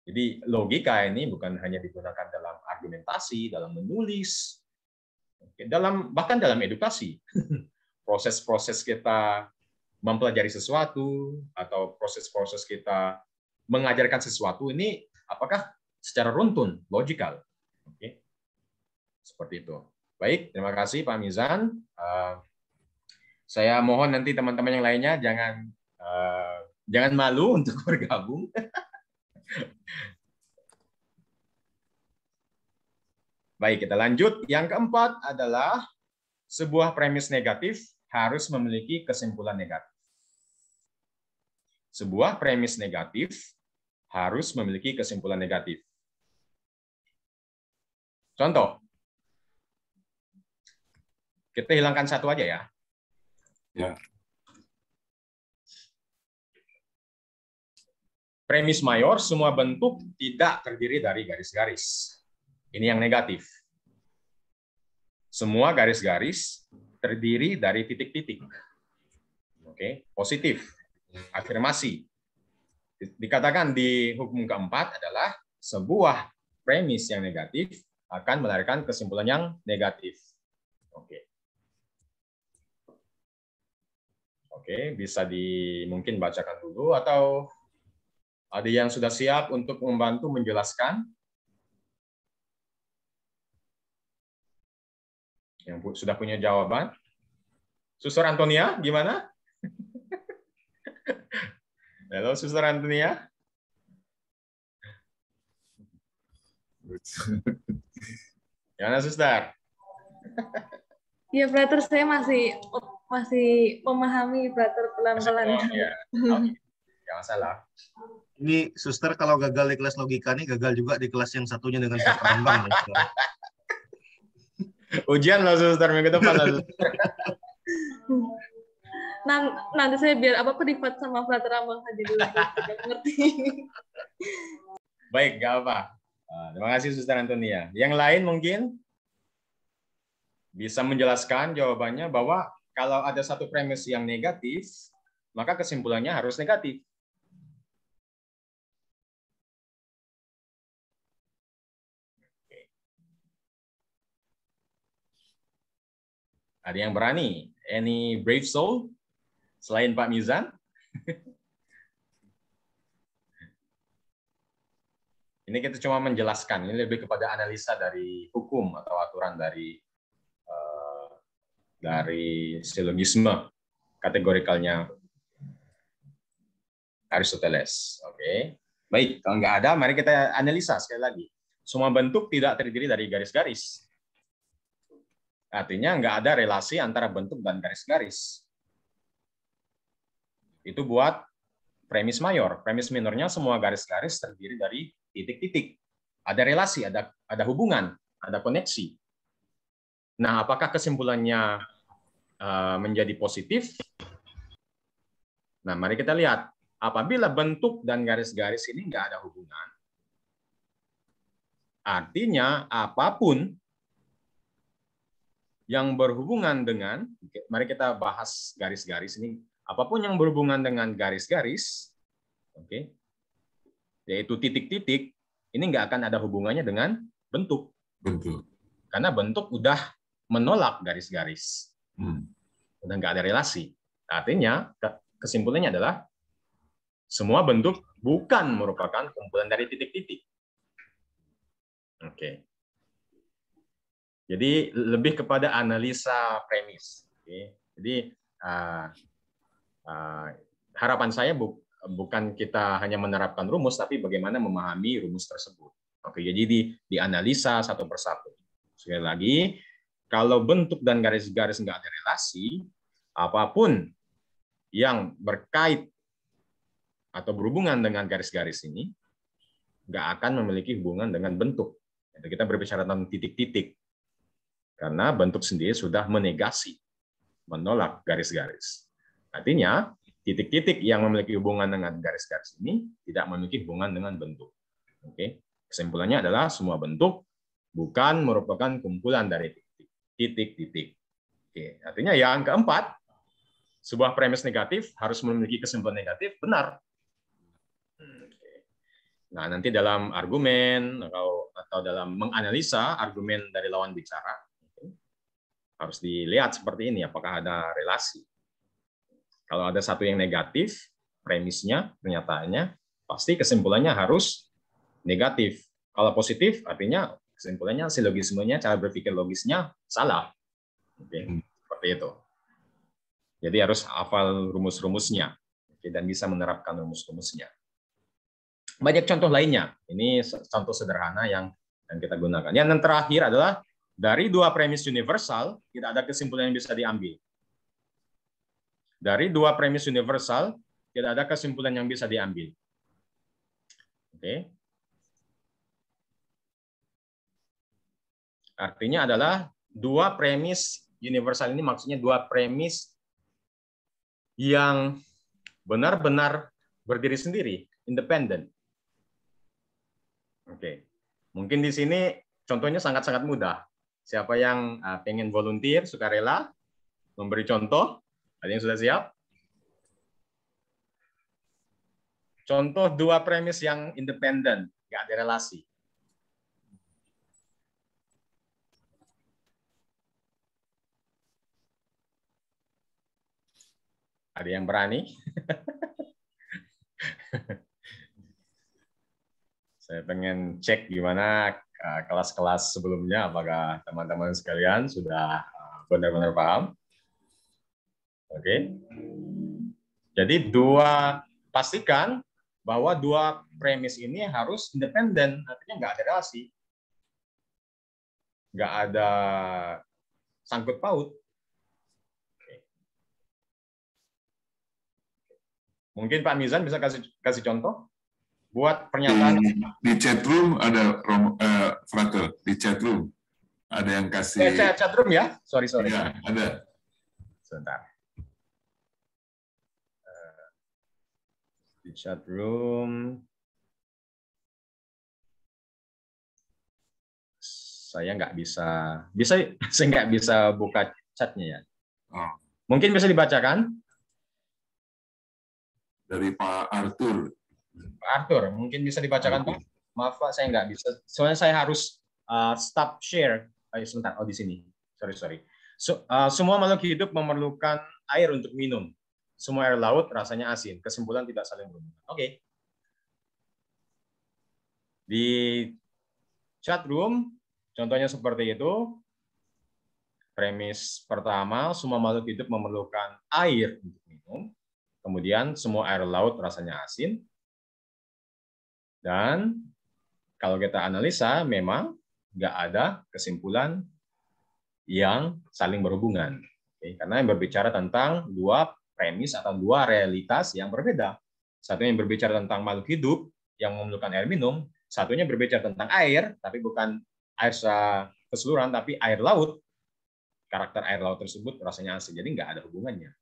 Jadi logika ini bukan hanya digunakan dalam argumentasi, dalam menulis, bahkan dalam edukasi. Proses-proses kita mempelajari sesuatu atau proses-proses kita mengajarkan sesuatu ini apakah secara runtun, logikal. Oke. Seperti itu. Baik, terima kasih Pak Mizan. Saya mohon nanti teman-teman yang lainnya jangan malu untuk bergabung. Baik, kita lanjut. Yang keempat adalah sebuah premis negatif harus memiliki kesimpulan negatif. Sebuah premis negatif harus memiliki kesimpulan negatif. Contoh. Kita hilangkan satu aja ya. Ya. Premis mayor, semua bentuk tidak terdiri dari garis-garis. Ini yang negatif. Semua garis-garis terdiri dari titik-titik. Oke, positif. Afirmasi. Dikatakan di hukum keempat adalah sebuah premis yang negatif akan melahirkan kesimpulan yang negatif. Oke. Oke, bisa mungkin bacakan dulu atau ada yang sudah siap untuk membantu menjelaskan? Yang sudah punya jawaban? Suster Antonia, gimana? Halo, Suster Antonia. Gimana, Suster? Iya, Brother, saya masih memahami, Brother, pelan-pelan. Ya. Okay. Jangan salah. Ini Suster kalau gagal di kelas logika nih, gagal juga di kelas yang satunya dengan Suster Bambang. Ujian loh Suster, minggu depan loh. Nanti saya biar privat sama Brother Ambang saja dulu. Ngerti. Baik, nggak apa. Terima kasih Suster Antonia. Yang lain mungkin bisa menjelaskan jawabannya bahwa kalau ada satu premis yang negatif, maka kesimpulannya harus negatif. Ada yang berani? Any brave soul? Selain Pak Mizan? Ini kita cuma menjelaskan. Ini lebih kepada analisa dari hukum atau aturan dari silogisme kategorikalnya Aristoteles. Oke. Baik, kalau nggak ada, mari kita analisa sekali lagi. Semua bentuk tidak terdiri dari garis-garis. Artinya nggak ada relasi antara bentuk dan garis-garis. Itu buat premis mayor. Premis minornya semua garis-garis terdiri dari titik-titik. Ada relasi, ada hubungan, ada koneksi. Nah, apakah kesimpulannya menjadi positif? Nah, mari kita lihat. Apabila bentuk dan garis-garis ini nggak ada hubungan, artinya apapun yang berhubungan dengan, mari kita bahas garis-garis ini, apapun yang berhubungan dengan garis-garis, oke, yaitu titik-titik, ini nggak akan ada hubungannya dengan bentuk. Bentuk. Karena bentuk udah menolak garis-garis. Udah nggak ada relasi. Artinya, kesimpulannya adalah semua bentuk bukan merupakan kumpulan dari titik-titik. Oke. Jadi lebih kepada analisa premis. Oke. Jadi harapan saya bukan kita hanya menerapkan rumus, tapi bagaimana memahami rumus tersebut. Oke. Jadi dianalisa satu persatu. Sekali lagi, kalau bentuk dan garis-garis nggak ada relasi, apapun yang berkait atau berhubungan dengan garis-garis ini, nggak akan memiliki hubungan dengan bentuk. Jadi kita berbicara tentang titik-titik, karena bentuk sendiri sudah menegasi, menolak garis-garis. Artinya, titik-titik yang memiliki hubungan dengan garis-garis ini tidak memiliki hubungan dengan bentuk. Oke, kesimpulannya adalah semua bentuk bukan merupakan kumpulan dari titik-titik. Oke, artinya yang keempat, sebuah premis negatif harus memiliki kesimpulan negatif, benar. Nah, nanti dalam argumen atau dalam menganalisa argumen dari lawan bicara, harus dilihat seperti ini, apakah ada relasi. Kalau ada satu yang negatif, premisnya, pernyataannya, pasti kesimpulannya harus negatif. Kalau positif, artinya kesimpulannya, silogismenya, cara berpikir logisnya salah. Oke, seperti itu. Jadi harus hafal rumus-rumusnya, dan bisa menerapkan rumus-rumusnya. Banyak contoh lainnya. Ini contoh sederhana yang kita gunakan. Yang terakhir adalah dari dua premis universal tidak ada kesimpulan yang bisa diambil. Dari dua premis universal tidak ada kesimpulan yang bisa diambil. Oke. Artinya adalah dua premis universal ini maksudnya dua premis yang benar-benar berdiri sendiri, independen. Oke, mungkin di sini contohnya sangat-sangat mudah. Siapa yang pengen volunteer, sukarela, memberi contoh? Ada yang sudah siap? Contoh dua premis yang independen, nggak ada relasi. Ada yang berani? Saya pengen cek gimana kelas-kelas sebelumnya, apakah teman-teman sekalian sudah benar-benar paham? Oke. Jadi pastikan bahwa dua premis ini harus independen, artinya nggak ada relasi, nggak ada sangkut paut. Mungkin Pak Mizan bisa kasih contoh buat pernyataan. Di chat room ada Frater, di chat room ada yang kasih. Chat room ya? Sorry. Ya, ada. Sebentar. Di chat room. Saya nggak bisa saya nggak bisa buka chatnya ya. Oh. Mungkin bisa dibacakan? Dari Pak Arthur. Pak Arthur, mungkin bisa dibacakan Pak? Maaf Pak, saya nggak bisa. Soalnya saya harus stop share. Sebentar, di sini. Sorry. Semua makhluk hidup memerlukan air untuk minum. Semua air laut rasanya asin. Kesimpulan tidak saling berhubungan. Oke. Di chat room, contohnya seperti itu. Premis pertama, semua makhluk hidup memerlukan air untuk minum. Kemudian semua air laut rasanya asin. Dan kalau kita analisa, memang nggak ada kesimpulan yang saling berhubungan. Oke, karena yang berbicara tentang dua premis atau dua realitas yang berbeda. Satunya yang berbicara tentang makhluk hidup yang memerlukan air minum, satunya berbicara tentang air, tapi bukan air secara keseluruhan, tapi air laut. Karakter air laut tersebut rasanya asin, jadi nggak ada hubungannya.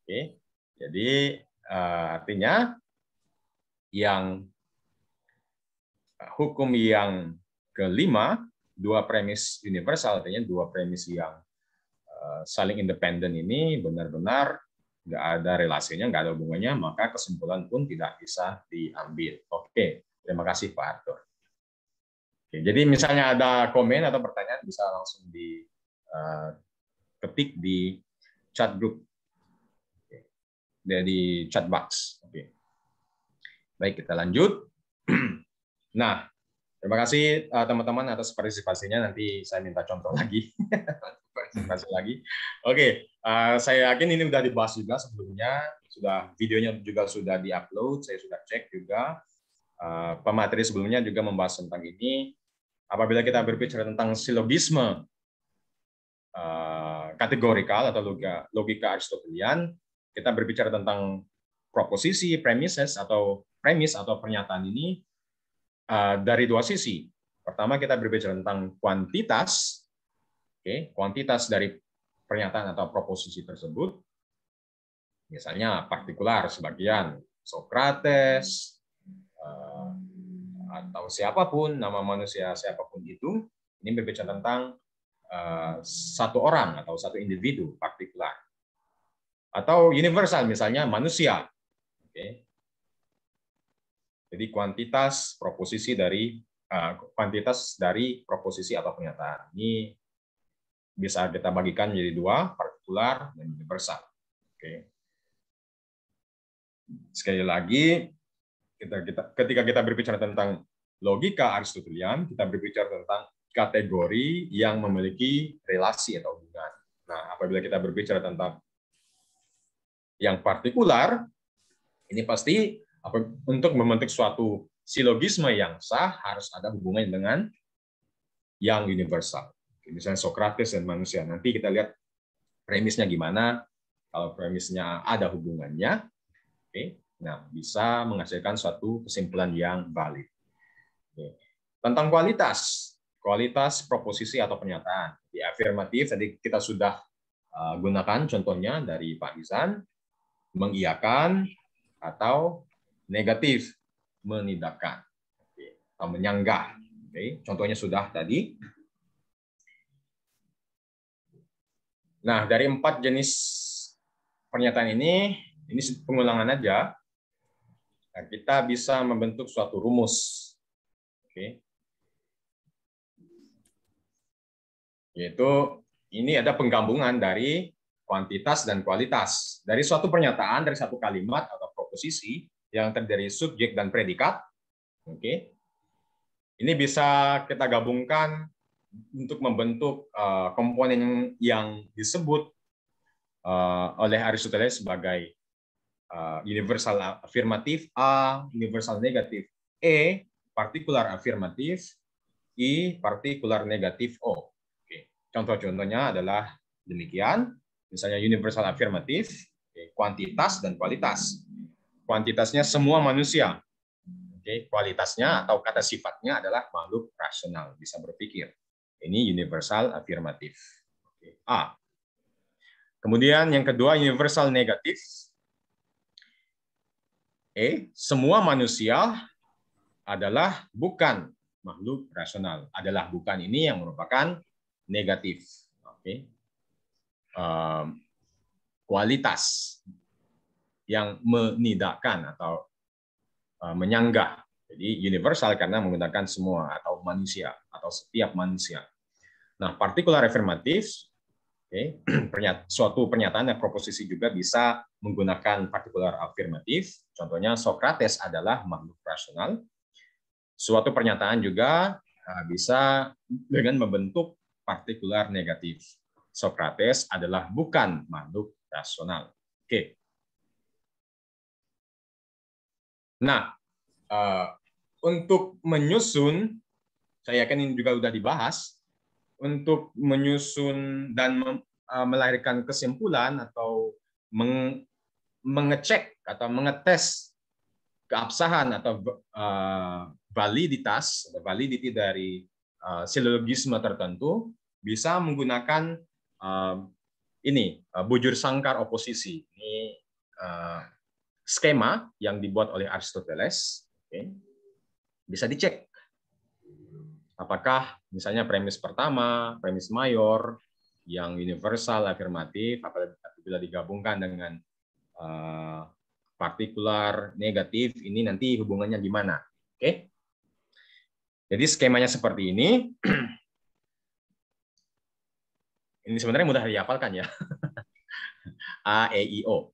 Oke. Jadi artinya yang hukum yang kelima, dua premis universal, artinya dua premis yang saling independen ini benar-benar nggak ada relasinya, nggak ada hubungannya, maka kesimpulan pun tidak bisa diambil. Oke, terima kasih Pak Arthur. Oke, jadi misalnya ada komen atau pertanyaan bisa langsung diketik di chat group. Dari chat box. Oke. Baik, kita lanjut. Nah, terima kasih teman-teman atas partisipasinya. Nanti saya minta contoh lagi. Partisipasi lagi. Oke, saya yakin ini sudah dibahas juga sebelumnya. Videonya juga sudah diupload. Saya sudah cek juga. Pemateri sebelumnya juga membahas tentang ini. apabila kita berbicara tentang silogisme kategorikal atau logika Aristotelian, kita berbicara tentang proposisi, premises atau premis atau pernyataan ini dari dua sisi. Pertama, kita berbicara tentang kuantitas, kuantitas dari pernyataan atau proposisi tersebut. Misalnya partikular sebagian, Socrates, atau siapapun, nama manusia siapapun itu, ini berbicara tentang satu orang atau satu individu partikular. Atau universal, misalnya manusia. Jadi kuantitas dari proposisi atau pernyataan. Ini bisa kita bagikan menjadi dua, partikular dan universal. Sekali lagi, ketika kita berbicara tentang logika Aristotelian, kita berbicara tentang kategori yang memiliki relasi atau hubungan. Nah, apabila kita berbicara tentang yang partikular, ini pasti untuk membentuk suatu silogisme yang sah harus ada hubungan dengan yang universal. Misalnya Socrates dan manusia. Nanti kita lihat premisnya gimana. Kalau premisnya ada hubungannya, nah bisa menghasilkan suatu kesimpulan yang valid. Tentang kualitas proposisi atau pernyataan. Di afirmatif tadi kita sudah gunakan contohnya dari Pak Izan, mengiyakan atau negatif, menidakkan atau menyanggah. Contohnya sudah tadi. Nah, dari 4 jenis pernyataan ini pengulangan aja. Nah, kita bisa membentuk suatu rumus. Yaitu ini ada penggabungan dari kuantitas dan kualitas. Dari suatu pernyataan, dari satu kalimat atau proposisi yang terdiri dari subjek dan predikat. Ini bisa kita gabungkan untuk membentuk komponen yang disebut oleh Aristoteles sebagai universal afirmatif A, universal negatif E, partikular afirmatif I, partikular negatif O. Contoh-contohnya adalah demikian. Misalnya universal afirmatif, kuantitas dan kualitas. Kuantitasnya semua manusia. Kualitasnya atau kata sifatnya adalah makhluk rasional, bisa berpikir. Ini universal afirmatif. A. Kemudian yang kedua universal negatif. Semua manusia adalah bukan makhluk rasional. Adalah bukan ini yang merupakan negatif. Kualitas yang menidakkan atau menyanggah. Jadi universal karena menggunakan semua atau manusia atau setiap manusia. Nah, partikular afirmatif, suatu pernyataan dan proposisi juga bisa menggunakan partikular afirmatif. Contohnya Socrates adalah makhluk rasional. Suatu pernyataan juga bisa dengan membentuk partikular negatif. Socrates adalah bukan makhluk rasional. Nah, untuk menyusun, saya yakin ini juga sudah dibahas, untuk menyusun dan melahirkan kesimpulan atau mengecek atau mengetes keabsahan atau validity dari silogisme tertentu bisa menggunakan bujur sangkar oposisi. Ini skema yang dibuat oleh Aristoteles. Bisa dicek apakah misalnya premis pertama, premis mayor yang universal afirmatif apabila digabungkan dengan partikular negatif, ini nanti hubungannya gimana. Jadi skemanya seperti ini. Ini sebenarnya mudah dihafalkan ya. A, E, I, O.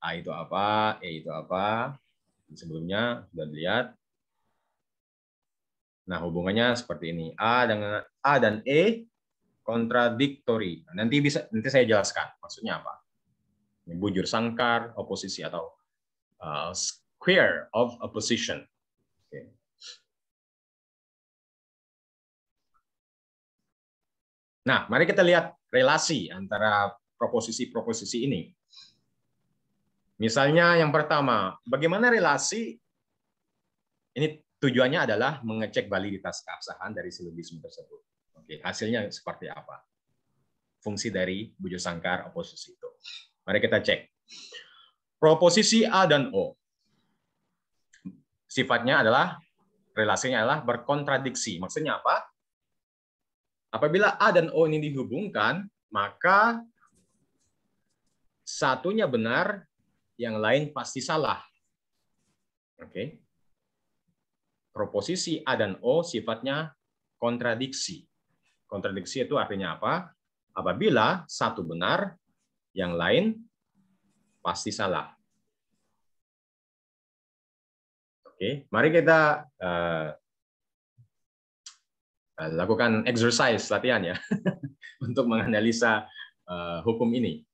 A itu apa, E itu apa. Sebelumnya sudah dilihat. Nah, hubungannya seperti ini. A dan E kontradiktori. Nanti saya jelaskan maksudnya apa. Ini bujur sangkar oposisi atau square of opposition. Nah, mari kita lihat relasi antara proposisi-proposisi ini. Misalnya yang pertama, bagaimana relasi ini tujuannya adalah mengecek validitas keabsahan dari silogisme tersebut. Oke, hasilnya seperti apa? Fungsi dari bujusangkar oposisi itu. Mari kita cek. Proposisi A dan O. Sifatnya adalah, relasinya adalah berkontradiksi. Maksudnya apa? Apabila A dan O ini dihubungkan, maka satunya benar, yang lain pasti salah. Oke. Proposisi A dan O sifatnya kontradiksi. Kontradiksi itu artinya apa? Apabila satu benar, yang lain pasti salah. Oke, mari kita lakukan exercise latihan ya untuk menganalisa hukum ini.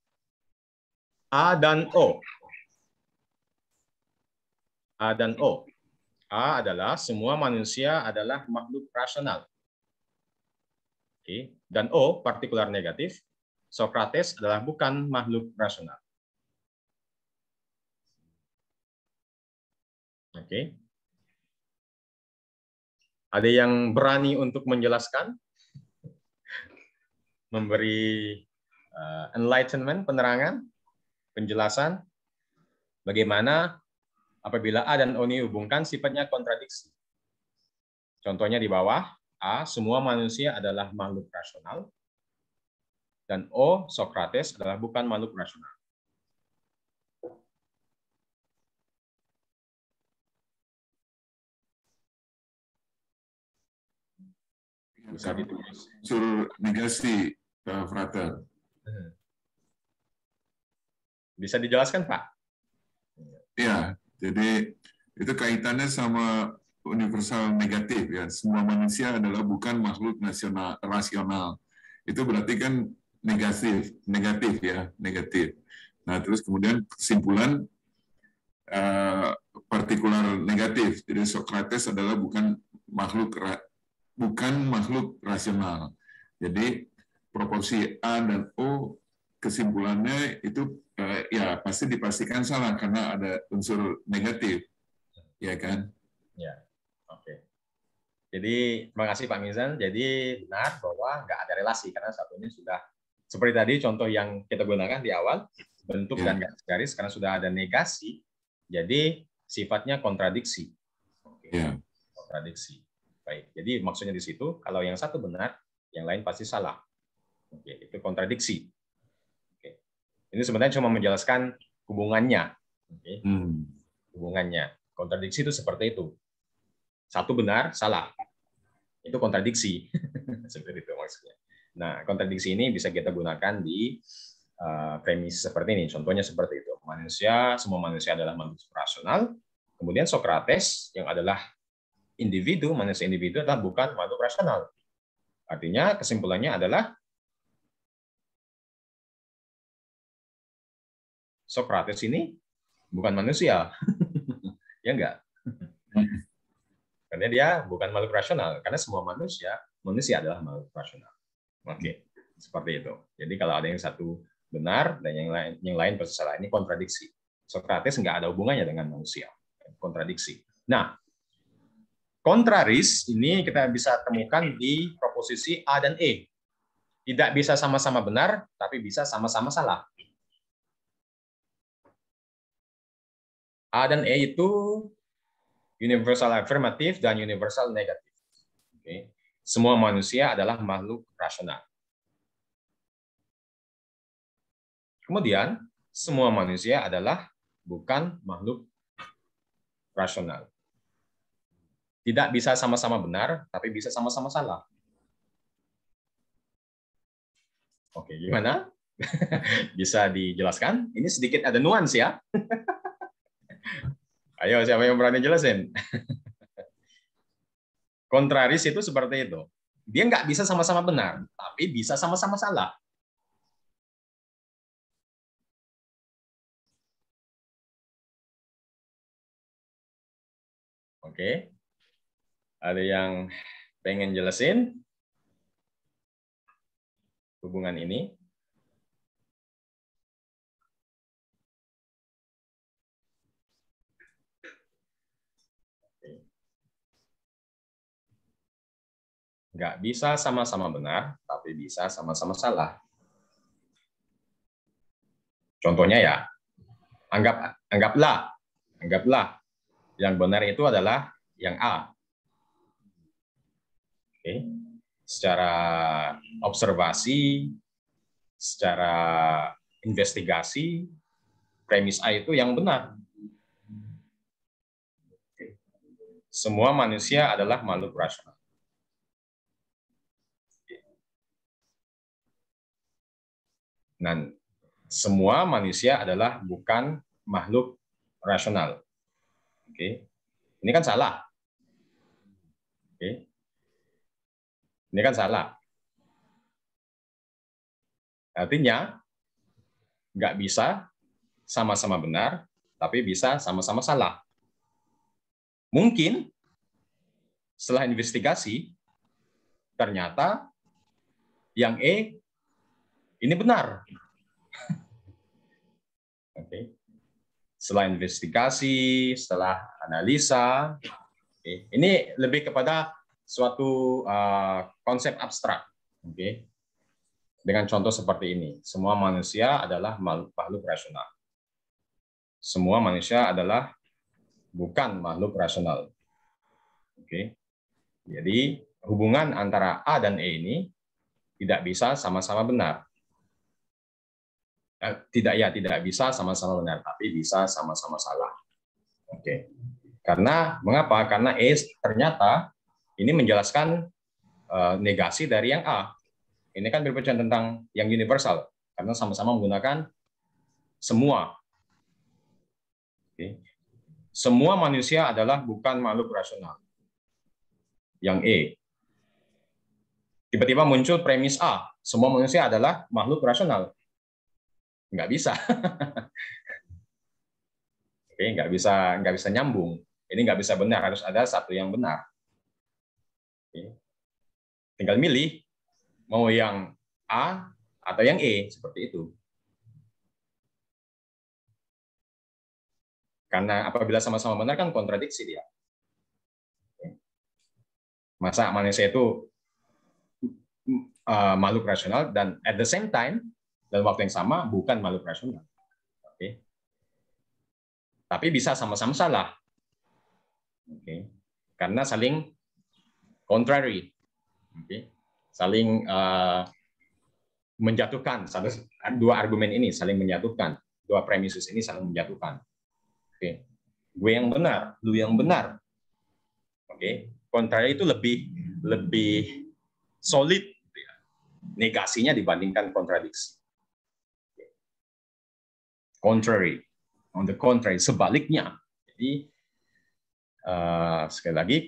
A dan O. A dan O. A adalah semua manusia adalah makhluk rasional. Oke. Dan O, partikular negatif, Socrates adalah bukan makhluk rasional. Oke. Ada yang berani untuk menjelaskan? Memberi enlightenment, penerangan, penjelasan, bagaimana apabila A dan O ini hubungkan sifatnya kontradiksi. Contohnya di bawah, A, semua manusia adalah makhluk rasional, dan O, Socrates adalah bukan makhluk rasional. Bisa ditulis. Unsur negasi, Frater. Bisa dijelaskan, Pak? Ya, jadi itu kaitannya sama universal negatif ya. Semua manusia adalah bukan makhluk rasional. Itu berarti kan negatif ya, negatif. Nah, terus kemudian kesimpulan partikular negatif. Jadi Socrates adalah bukan makhluk rasional. Jadi proporsi A dan O kesimpulannya itu ya pasti dipastikan salah karena ada unsur negatif, ya kan? Ya, oke. Jadi terima kasih Pak Mizan. Jadi benar bahwa nggak ada relasi karena satunya sudah seperti tadi contoh yang kita gunakan di awal, bentuk dan garis karena sudah ada negasi, jadi sifatnya kontradiksi. Oke. Kontradiksi. Baik. Jadi maksudnya di situ kalau yang satu benar, yang lain pasti salah. Oke, itu kontradiksi. Oke. Ini sebenarnya cuma menjelaskan hubungannya. Oke. Hubungannya. Kontradiksi itu seperti itu. Satu benar, salah. Itu kontradiksi. Seperti itu maksudnya. Nah, kontradiksi ini bisa kita gunakan di premis seperti ini. Contohnya seperti itu. Semua manusia adalah manusia rasional. Kemudian Socrates yang adalah manusia individu adalah bukan makhluk rasional. Artinya kesimpulannya adalah Socrates ini bukan manusia. Ya enggak? Karena dia bukan makhluk rasional. Karena semua manusia adalah makhluk rasional. Oke, seperti itu. Jadi kalau ada yang satu benar dan yang lain pasti salah, ini kontradiksi. Socrates nggak ada hubungannya dengan manusia. Kontradiksi. Nah, kontraris ini kita bisa temukan di proposisi A dan E. Tidak bisa sama-sama benar, tapi bisa sama-sama salah. A dan E itu universal afirmatif dan universal negatif. Oke. Semua manusia adalah makhluk rasional. Kemudian, semua manusia adalah bukan makhluk rasional. Tidak bisa sama-sama benar, tapi bisa sama-sama salah. Oke, gimana? Bisa dijelaskan? Ini sedikit ada nuans ya. Ayo, siapa yang berani jelasin? Kontraris itu seperti itu. Dia nggak bisa sama-sama benar, tapi bisa sama-sama salah. Oke. Ada yang pengen jelasin? hubungan ini. Nggak bisa sama-sama benar, tapi bisa sama-sama salah. Contohnya ya, anggaplah yang benar itu adalah yang A. Oke. Secara observasi, secara investigasi, premis A itu yang benar. Oke. Semua manusia adalah makhluk rasional. Dan semua manusia adalah bukan makhluk rasional. Oke. Ini kan salah. Oke. Ini kan salah. Artinya, nggak bisa sama-sama benar, tapi bisa sama-sama salah. Mungkin setelah investigasi, ternyata yang E ini benar. Oke. Setelah investigasi, setelah analisa, ini lebih kepada suatu konsep abstrak. Oke. Dengan contoh seperti ini, semua manusia adalah makhluk rasional. Semua manusia adalah bukan makhluk rasional. Oke. Jadi hubungan antara A dan E ini tidak bisa sama-sama benar. Tidak bisa sama-sama benar, tapi bisa sama-sama salah. Oke. Karena mengapa? Karena E ternyata ini menjelaskan negasi dari yang A. Ini kan berbicara tentang yang universal, karena sama-sama menggunakan semua. Oke. Semua manusia adalah bukan makhluk rasional. Yang E. Tiba-tiba muncul premis A, semua manusia adalah makhluk rasional. Nggak bisa. Oke, nggak bisa nyambung. Ini nggak bisa benar, harus ada satu yang benar. Oke. Tinggal milih mau yang A atau yang E, seperti itu. Karena apabila sama-sama benar kan kontradiksi dia. Masa manusia itu makhluk rasional dan at the same time dalam waktu yang sama bukan makhluk rasional. Oke. Tapi bisa sama-sama salah. Oke. Karena saling contrary. Oke. Saling menjatuhkan, dua argumen ini saling menjatuhkan, dua premises ini saling menjatuhkan. Oke. Gue yang benar, lu yang benar. Oke. Contrary itu lebih solid negasinya dibandingkan kontradiksi. Contrary, on the contrary, sebaliknya. Jadi sekali lagi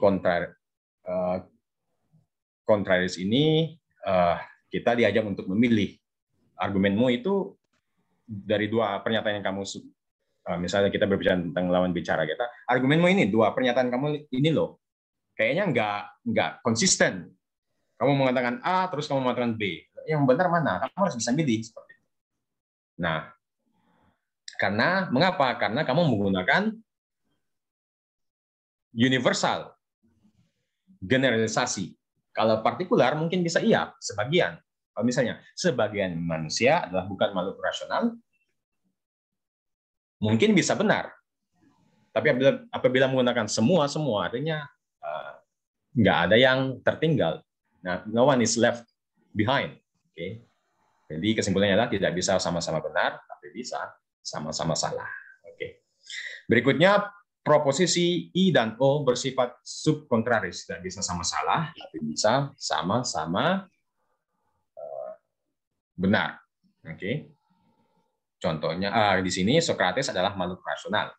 kontraris ini kita diajak untuk memilih. Argumenmu itu dari dua pernyataan yang kamu misalnya kita berbicara tentang lawan bicara kita, argumenmu ini dua pernyataan kamu ini loh, kayaknya nggak konsisten. Kamu mengatakan A, terus kamu mengatakan B. Yang benar mana? Kamu harus bisa milih seperti itu. Nah, karena mengapa? Karena kamu menggunakan universal, generalisasi. Kalau partikular mungkin bisa iya, sebagian. Kalau misalnya sebagian manusia adalah bukan makhluk rasional, mungkin bisa benar. Tapi apabila menggunakan semua artinya nggak ada yang tertinggal. Nah, no one is left behind. Oke. Jadi kesimpulannya adalah tidak bisa sama-sama benar, tapi bisa sama-sama salah. Oke. Berikutnya, proposisi I dan O bersifat subkontraris, tidak bisa sama salah, tapi bisa sama-sama benar. Oke. Contohnya di sini Sokrates adalah makhluk rasional.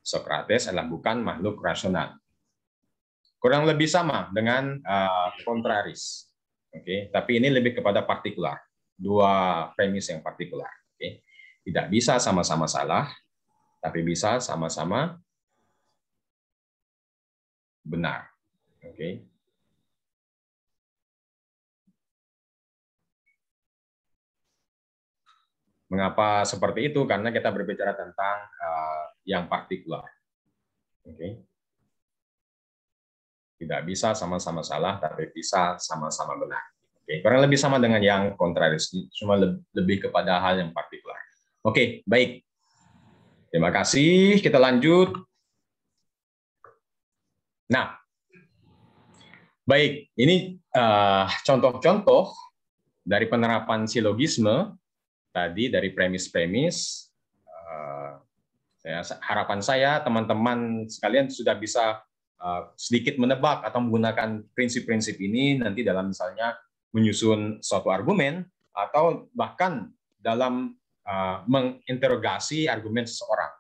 Sokrates adalah bukan makhluk rasional. Kurang lebih sama dengan kontraris. Oke, tapi ini lebih kepada partikular. Dua premis yang partikular. Oke. Tidak bisa sama-sama salah, tapi bisa sama-sama benar. Oke. Mengapa seperti itu? Karena kita berbicara tentang yang partikular. Oke. Tidak bisa sama-sama salah, tapi bisa sama-sama benar. Oke. Kurang lebih sama dengan yang kontraris, cuma lebih kepada hal yang partikular. Oke, baik. Terima kasih. Kita lanjut. Nah, baik. Ini contoh-contoh dari penerapan silogisme tadi dari premis-premis. Harapan saya teman-teman sekalian sudah bisa sedikit menebak atau menggunakan prinsip-prinsip ini nanti dalam misalnya menyusun suatu argumen atau bahkan dalam menginterogasi argumen seseorang.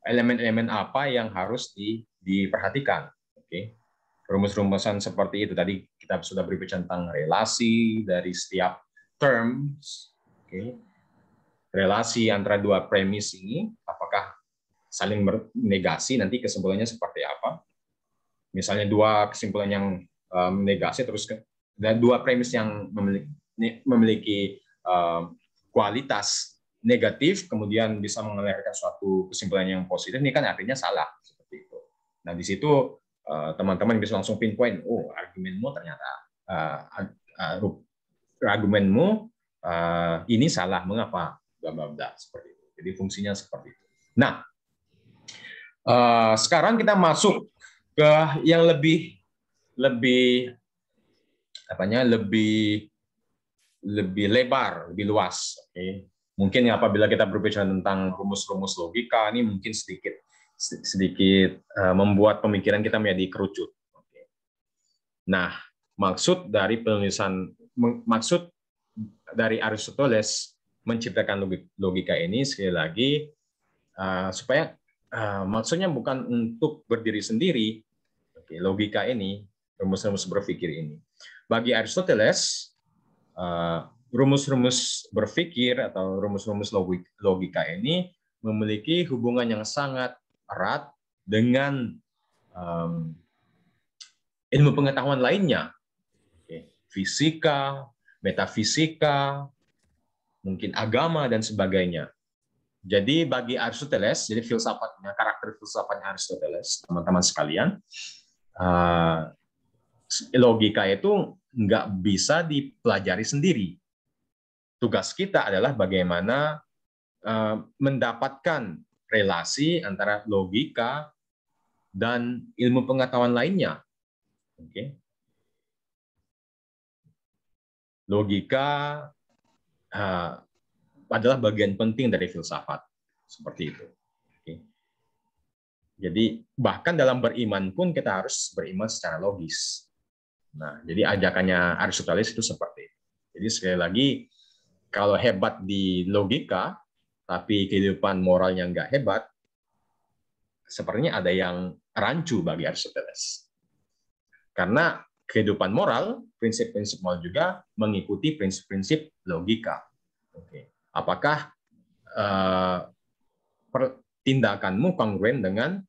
Elemen-elemen apa yang harus diperhatikan. Oke. Rumus-rumusan seperti itu tadi kita sudah berbicara tentang relasi dari setiap terms. Oke. Relasi antara dua premis ini apakah saling negasi, nanti kesimpulannya seperti apa. Misalnya dua kesimpulan yang negasi, terus dan dua premis yang memiliki kualitas negatif, kemudian bisa mengelahirkan suatu kesimpulan yang positif, ini kan artinya salah. Seperti itu. Nah, di situ teman-teman bisa langsung pinpoint, oh, argumenmu ternyata, argumenmu ini salah, mengapa? Bla-bla-bla, seperti itu. Jadi fungsinya seperti itu. Nah, sekarang kita masuk ke yang lebih lebar, lebih luas. Okay. Mungkin apabila kita berbicara tentang rumus-rumus logika, ini mungkin sedikit membuat pemikiran kita menjadi kerucut. Okay. Nah, maksud dari Aristoteles menciptakan logika ini sekali lagi supaya maksudnya bukan untuk berdiri sendiri. Oke, logika ini, rumus-rumus berpikir ini. Bagi Aristoteles, rumus-rumus berpikir atau rumus-rumus logika ini memiliki hubungan yang sangat erat dengan ilmu pengetahuan lainnya. Oke, fisika, metafisika, mungkin agama, dan sebagainya. Jadi bagi Aristoteles, jadi filsafatnya, karakter filsafatnya Aristoteles, teman-teman sekalian, logika itu nggak bisa dipelajari sendiri. Tugas kita adalah bagaimana mendapatkan relasi antara logika dan ilmu pengetahuan lainnya. Oke. Logika adalah bagian penting dari filsafat, seperti itu. Oke. Jadi bahkan dalam beriman pun kita harus beriman secara logis. Nah, jadi ajakannya Aristoteles itu seperti itu. Jadi sekali lagi, kalau hebat di logika, tapi kehidupan moralnya nggak hebat, sepertinya ada yang rancu bagi Aristoteles. Karena kehidupan moral, prinsip-prinsip moral juga mengikuti prinsip-prinsip logika. Oke. Apakah tindakanmu kongruen dengan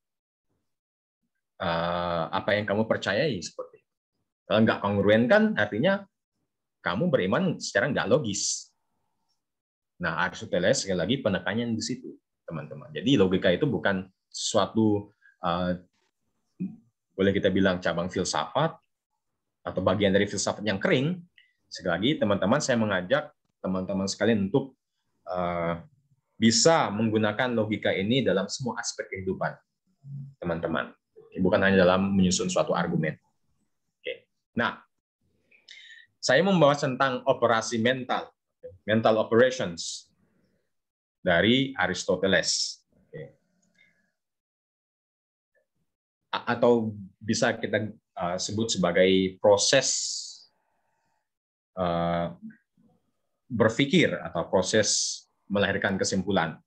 apa yang kamu percayai seperti itu? Kalau nggak kongruen kan artinya kamu beriman secara nggak logis. Nah, Aristoteles sekali lagi penekannya di situ, teman-teman. Jadi logika itu bukan suatu boleh kita bilang cabang filsafat atau bagian dari filsafat yang kering. Sekali lagi, teman-teman, saya mengajak teman-teman sekalian untuk bisa menggunakan logika ini dalam semua aspek kehidupan, teman-teman. Bukan hanya dalam menyusun suatu argumen. Oke. Nah, saya membahas tentang operasi mental, mental operations dari Aristoteles. Oke. Atau bisa kita sebut sebagai proses berpikir atau proses melahirkan kesimpulan.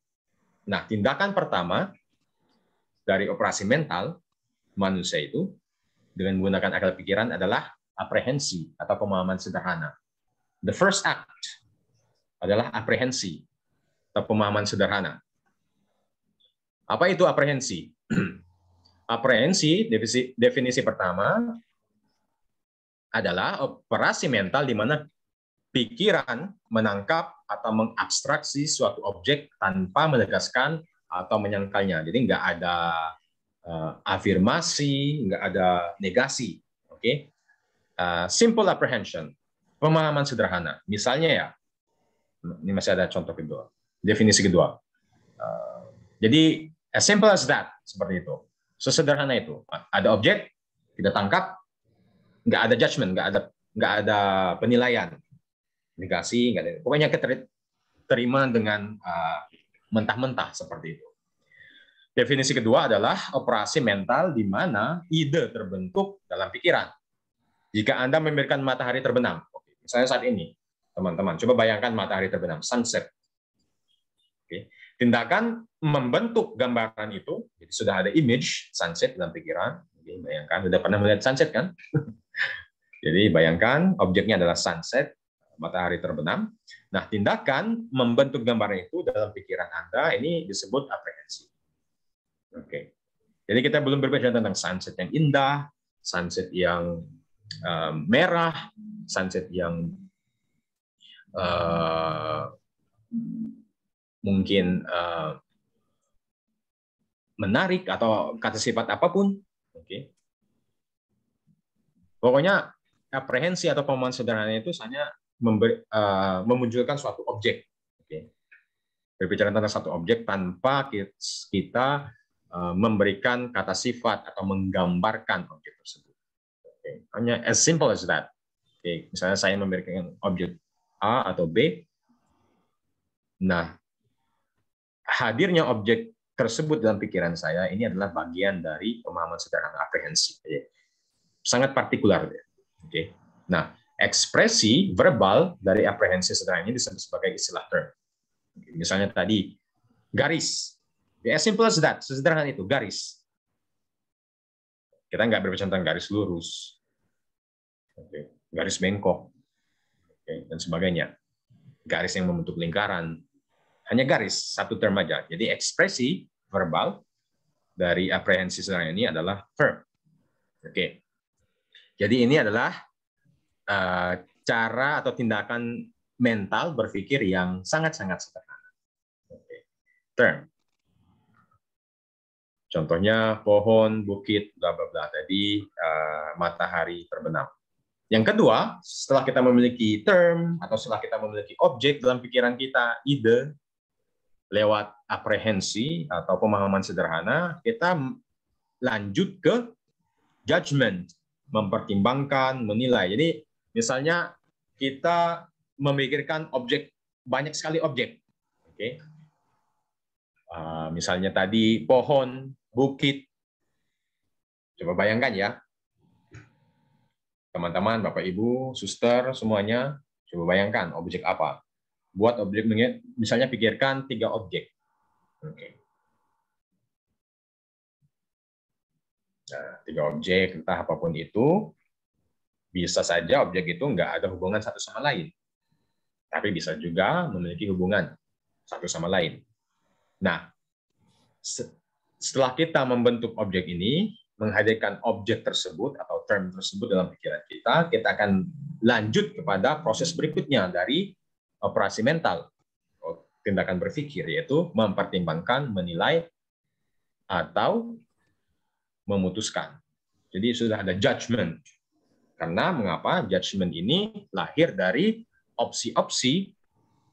Nah, tindakan pertama dari operasi mental manusia itu dengan menggunakan akal pikiran adalah aprehensi atau pemahaman sederhana. The first act adalah aprehensi atau pemahaman sederhana. Apa itu aprehensi? Aprehensi, definisi pertama adalah operasi mental di mana pikiran menangkap atau mengabstraksi suatu objek tanpa menegaskan atau menyangkalnya. Jadi nggak ada afirmasi, nggak ada negasi. Oke, simple apprehension, pemahaman sederhana. Misalnya ya, ini masih ada contoh kedua, definisi kedua. Jadi as simple as that, seperti itu. Sesederhana itu. Ada objek, kita tangkap, nggak ada judgment, nggak ada penilaian, negasi, nggak ada. Pokoknya kita terima dengan mentah-mentah seperti itu. Definisi kedua adalah operasi mental di mana ide terbentuk dalam pikiran. Jika Anda membiarkan matahari terbenam, misalnya saat ini, teman-teman, coba bayangkan matahari terbenam, sunset. Oke. Tindakan membentuk gambaran itu, jadi sudah ada image sunset dalam pikiran. Oke, bayangkan, sudah pernah melihat sunset kan? Jadi bayangkan objeknya adalah sunset, matahari terbenam. Nah, tindakan membentuk gambaran itu dalam pikiran Anda ini disebut aprehensi. Oke. Jadi kita belum berbicara tentang sunset yang indah, sunset yang merah, sunset yang mungkin menarik atau kata sifat apapun. Oke. Pokoknya aprehensi atau pemahaman sederhana itu hanya memunculkan suatu objek. Oke. Berbicara tentang satu objek tanpa kita memberikan kata sifat atau menggambarkan objek tersebut. Oke. Hanya as simple as that. Oke. Misalnya saya memberikan objek A atau B. Nah, hadirnya objek tersebut dalam pikiran saya ini adalah bagian dari pemahaman sederhana aprehensi. Sangat partikular. Oke. Nah, ekspresi verbal dari aprehensi sederhana ini disebut sebagai istilah term. Misalnya tadi garis. As simple as that, sesederhana itu, garis. Kita nggak berbicara tentang garis lurus, garis bengkok, dan sebagainya. Garis yang membentuk lingkaran. Hanya garis, satu term aja. Jadi ekspresi verbal dari aprehensi sederhana ini adalah verb. Oke. Jadi ini adalah cara atau tindakan mental berpikir yang sangat-sangat sederhana. Oke. Term. Contohnya pohon, bukit, bla bla bla. Tadi matahari terbenam. Yang kedua, setelah kita memiliki term atau setelah kita memiliki objek dalam pikiran kita, ide, lewat aprehensi atau pemahaman sederhana, kita lanjut ke judgment, mempertimbangkan, menilai. Jadi misalnya kita memikirkan objek, banyak sekali objek. Oke. Misalnya tadi pohon, bukit. Coba bayangkan ya. Teman-teman, Bapak Ibu, suster, semuanya, coba bayangkan objek apa. Buat objek, misalnya pikirkan 3 objek. Oke. Nah, 3 objek, entah apapun itu, bisa saja objek itu nggak ada hubungan satu sama lain. Tapi bisa juga memiliki hubungan satu sama lain. Nah, setelah kita membentuk objek ini, menghadirkan objek tersebut atau term tersebut dalam pikiran kita, kita akan lanjut kepada proses berikutnya dari operasi mental, tindakan berpikir, yaitu mempertimbangkan, menilai, atau memutuskan. Jadi sudah ada judgment. Karena mengapa judgment ini lahir dari opsi-opsi,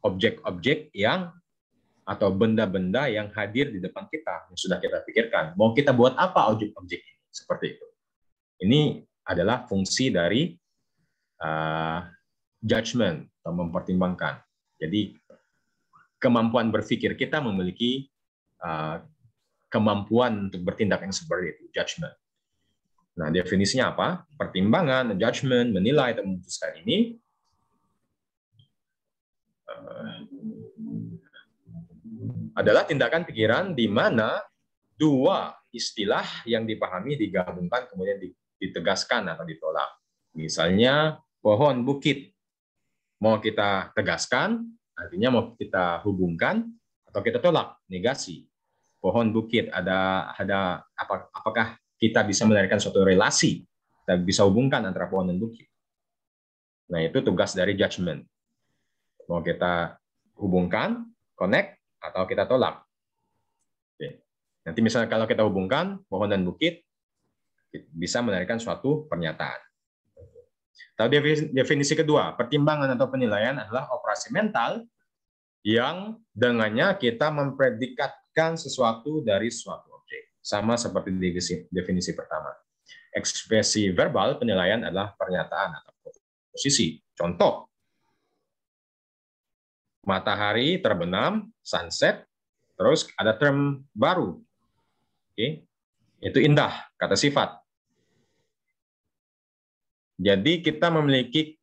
objek-objek yang atau benda-benda yang hadir di depan kita, yang sudah kita pikirkan. Mau kita buat apa objek-objek ini? Seperti itu. Ini adalah fungsi dari judgment, atau mempertimbangkan. Jadi, kemampuan berpikir kita memiliki kemampuan untuk bertindak yang seperti itu, judgment. Nah, definisinya apa? Pertimbangan, judgment, menilai, atau memutuskan ini adalah tindakan pikiran di mana 2 istilah yang dipahami digabungkan kemudian ditegaskan atau ditolak. Misalnya pohon, bukit. Mau kita tegaskan, artinya mau kita hubungkan, atau kita tolak, negasi. Pohon, bukit, apakah kita bisa melahirkan suatu relasi, kita bisa hubungkan antara pohon dan bukit. Nah, itu tugas dari judgment. Mau kita hubungkan, connect, atau kita tolak. Oke. Nanti misalnya kalau kita hubungkan pohon dan bukit, bisa melahirkan suatu pernyataan. Tahu definisi kedua, pertimbangan atau penilaian adalah operasi mental yang dengannya kita mempredikatkan sesuatu dari suatu objek. Sama seperti di definisi pertama. Ekspresi verbal penilaian adalah pernyataan atau posisi. Contoh, matahari terbenam, sunset, terus ada term baru. Oke. Itu indah, kata sifat. Jadi kita memiliki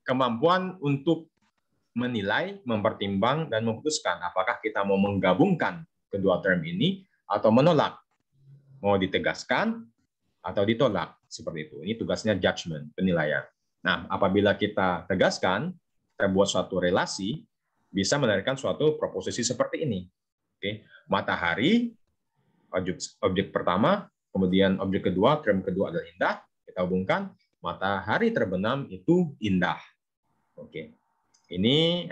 kemampuan untuk menilai, mempertimbang, dan memutuskan apakah kita mau menggabungkan kedua term ini atau menolak. Mau ditegaskan atau ditolak. Seperti itu. Ini tugasnya judgment, penilaian. Nah, apabila kita tegaskan, kita buat suatu relasi, bisa melahirkan suatu proposisi seperti ini. Oke. Matahari, objek pertama, kemudian objek kedua, term kedua adalah indah, kita hubungkan, matahari terbenam itu indah. Oke. Ini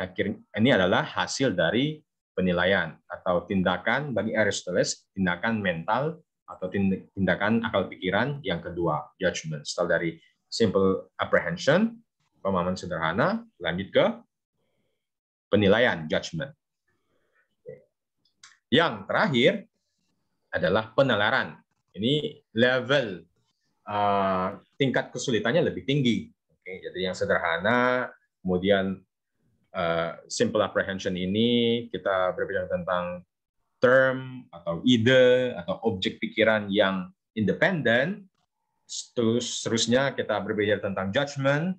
adalah hasil dari penilaian atau tindakan bagi Aristoteles, tindakan mental atau tindakan akal pikiran yang kedua, judgment. Setelah dari simple apprehension, pemahaman sederhana, lanjut ke penilaian, judgment. Yang terakhir adalah penalaran. Ini level tingkat kesulitannya lebih tinggi. Oke, jadi yang sederhana, kemudian simple apprehension ini kita berbicara tentang term atau ide atau objek pikiran yang independen. Seterusnya kita berbicara tentang judgment,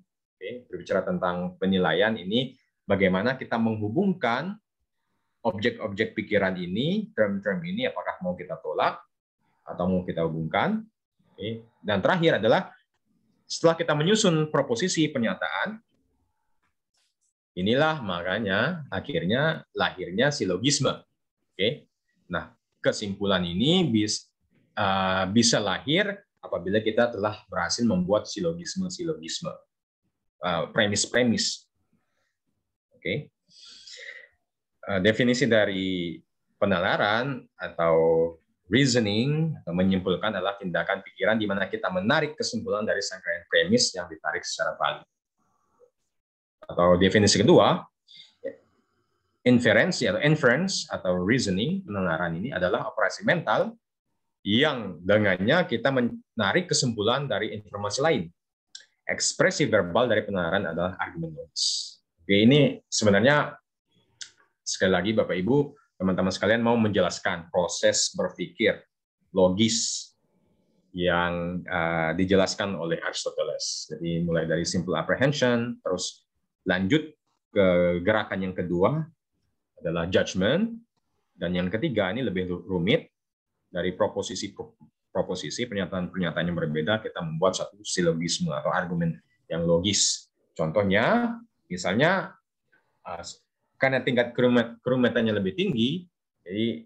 berbicara tentang penilaian ini, bagaimana kita menghubungkan objek-objek pikiran ini, term-term ini, apakah mau kita tolak atau mau kita hubungkan. Dan terakhir adalah setelah kita menyusun proposisi pernyataan, inilah makanya akhirnya lahirnya silogisme. Oke. Nah, kesimpulan ini bisa lahir apabila kita telah berhasil membuat silogisme-silogisme, premis-premis. Oke. Definisi dari penalaran atau reasoning atau menyimpulkan adalah tindakan pikiran di mana kita menarik kesimpulan dari rangkaian premis yang ditarik secara valid. Atau definisi kedua, inference atau reasoning, penalaran ini adalah operasi mental yang dengannya kita menarik kesimpulan dari informasi lain. Ekspresi verbal dari penalaran adalah argumen logis. Oke, ini sebenarnya sekali lagi Bapak Ibu, teman-teman sekalian mau menjelaskan proses berpikir logis yang dijelaskan oleh Aristoteles. Jadi mulai dari simple apprehension, terus lanjut ke gerakan yang kedua adalah judgment, dan yang ketiga ini lebih rumit, dari proposisi pernyataan-pernyataan yang berbeda kita membuat satu silogisme atau argumen yang logis. Contohnya, misalnya karena tingkat kerumitannya lebih tinggi, jadi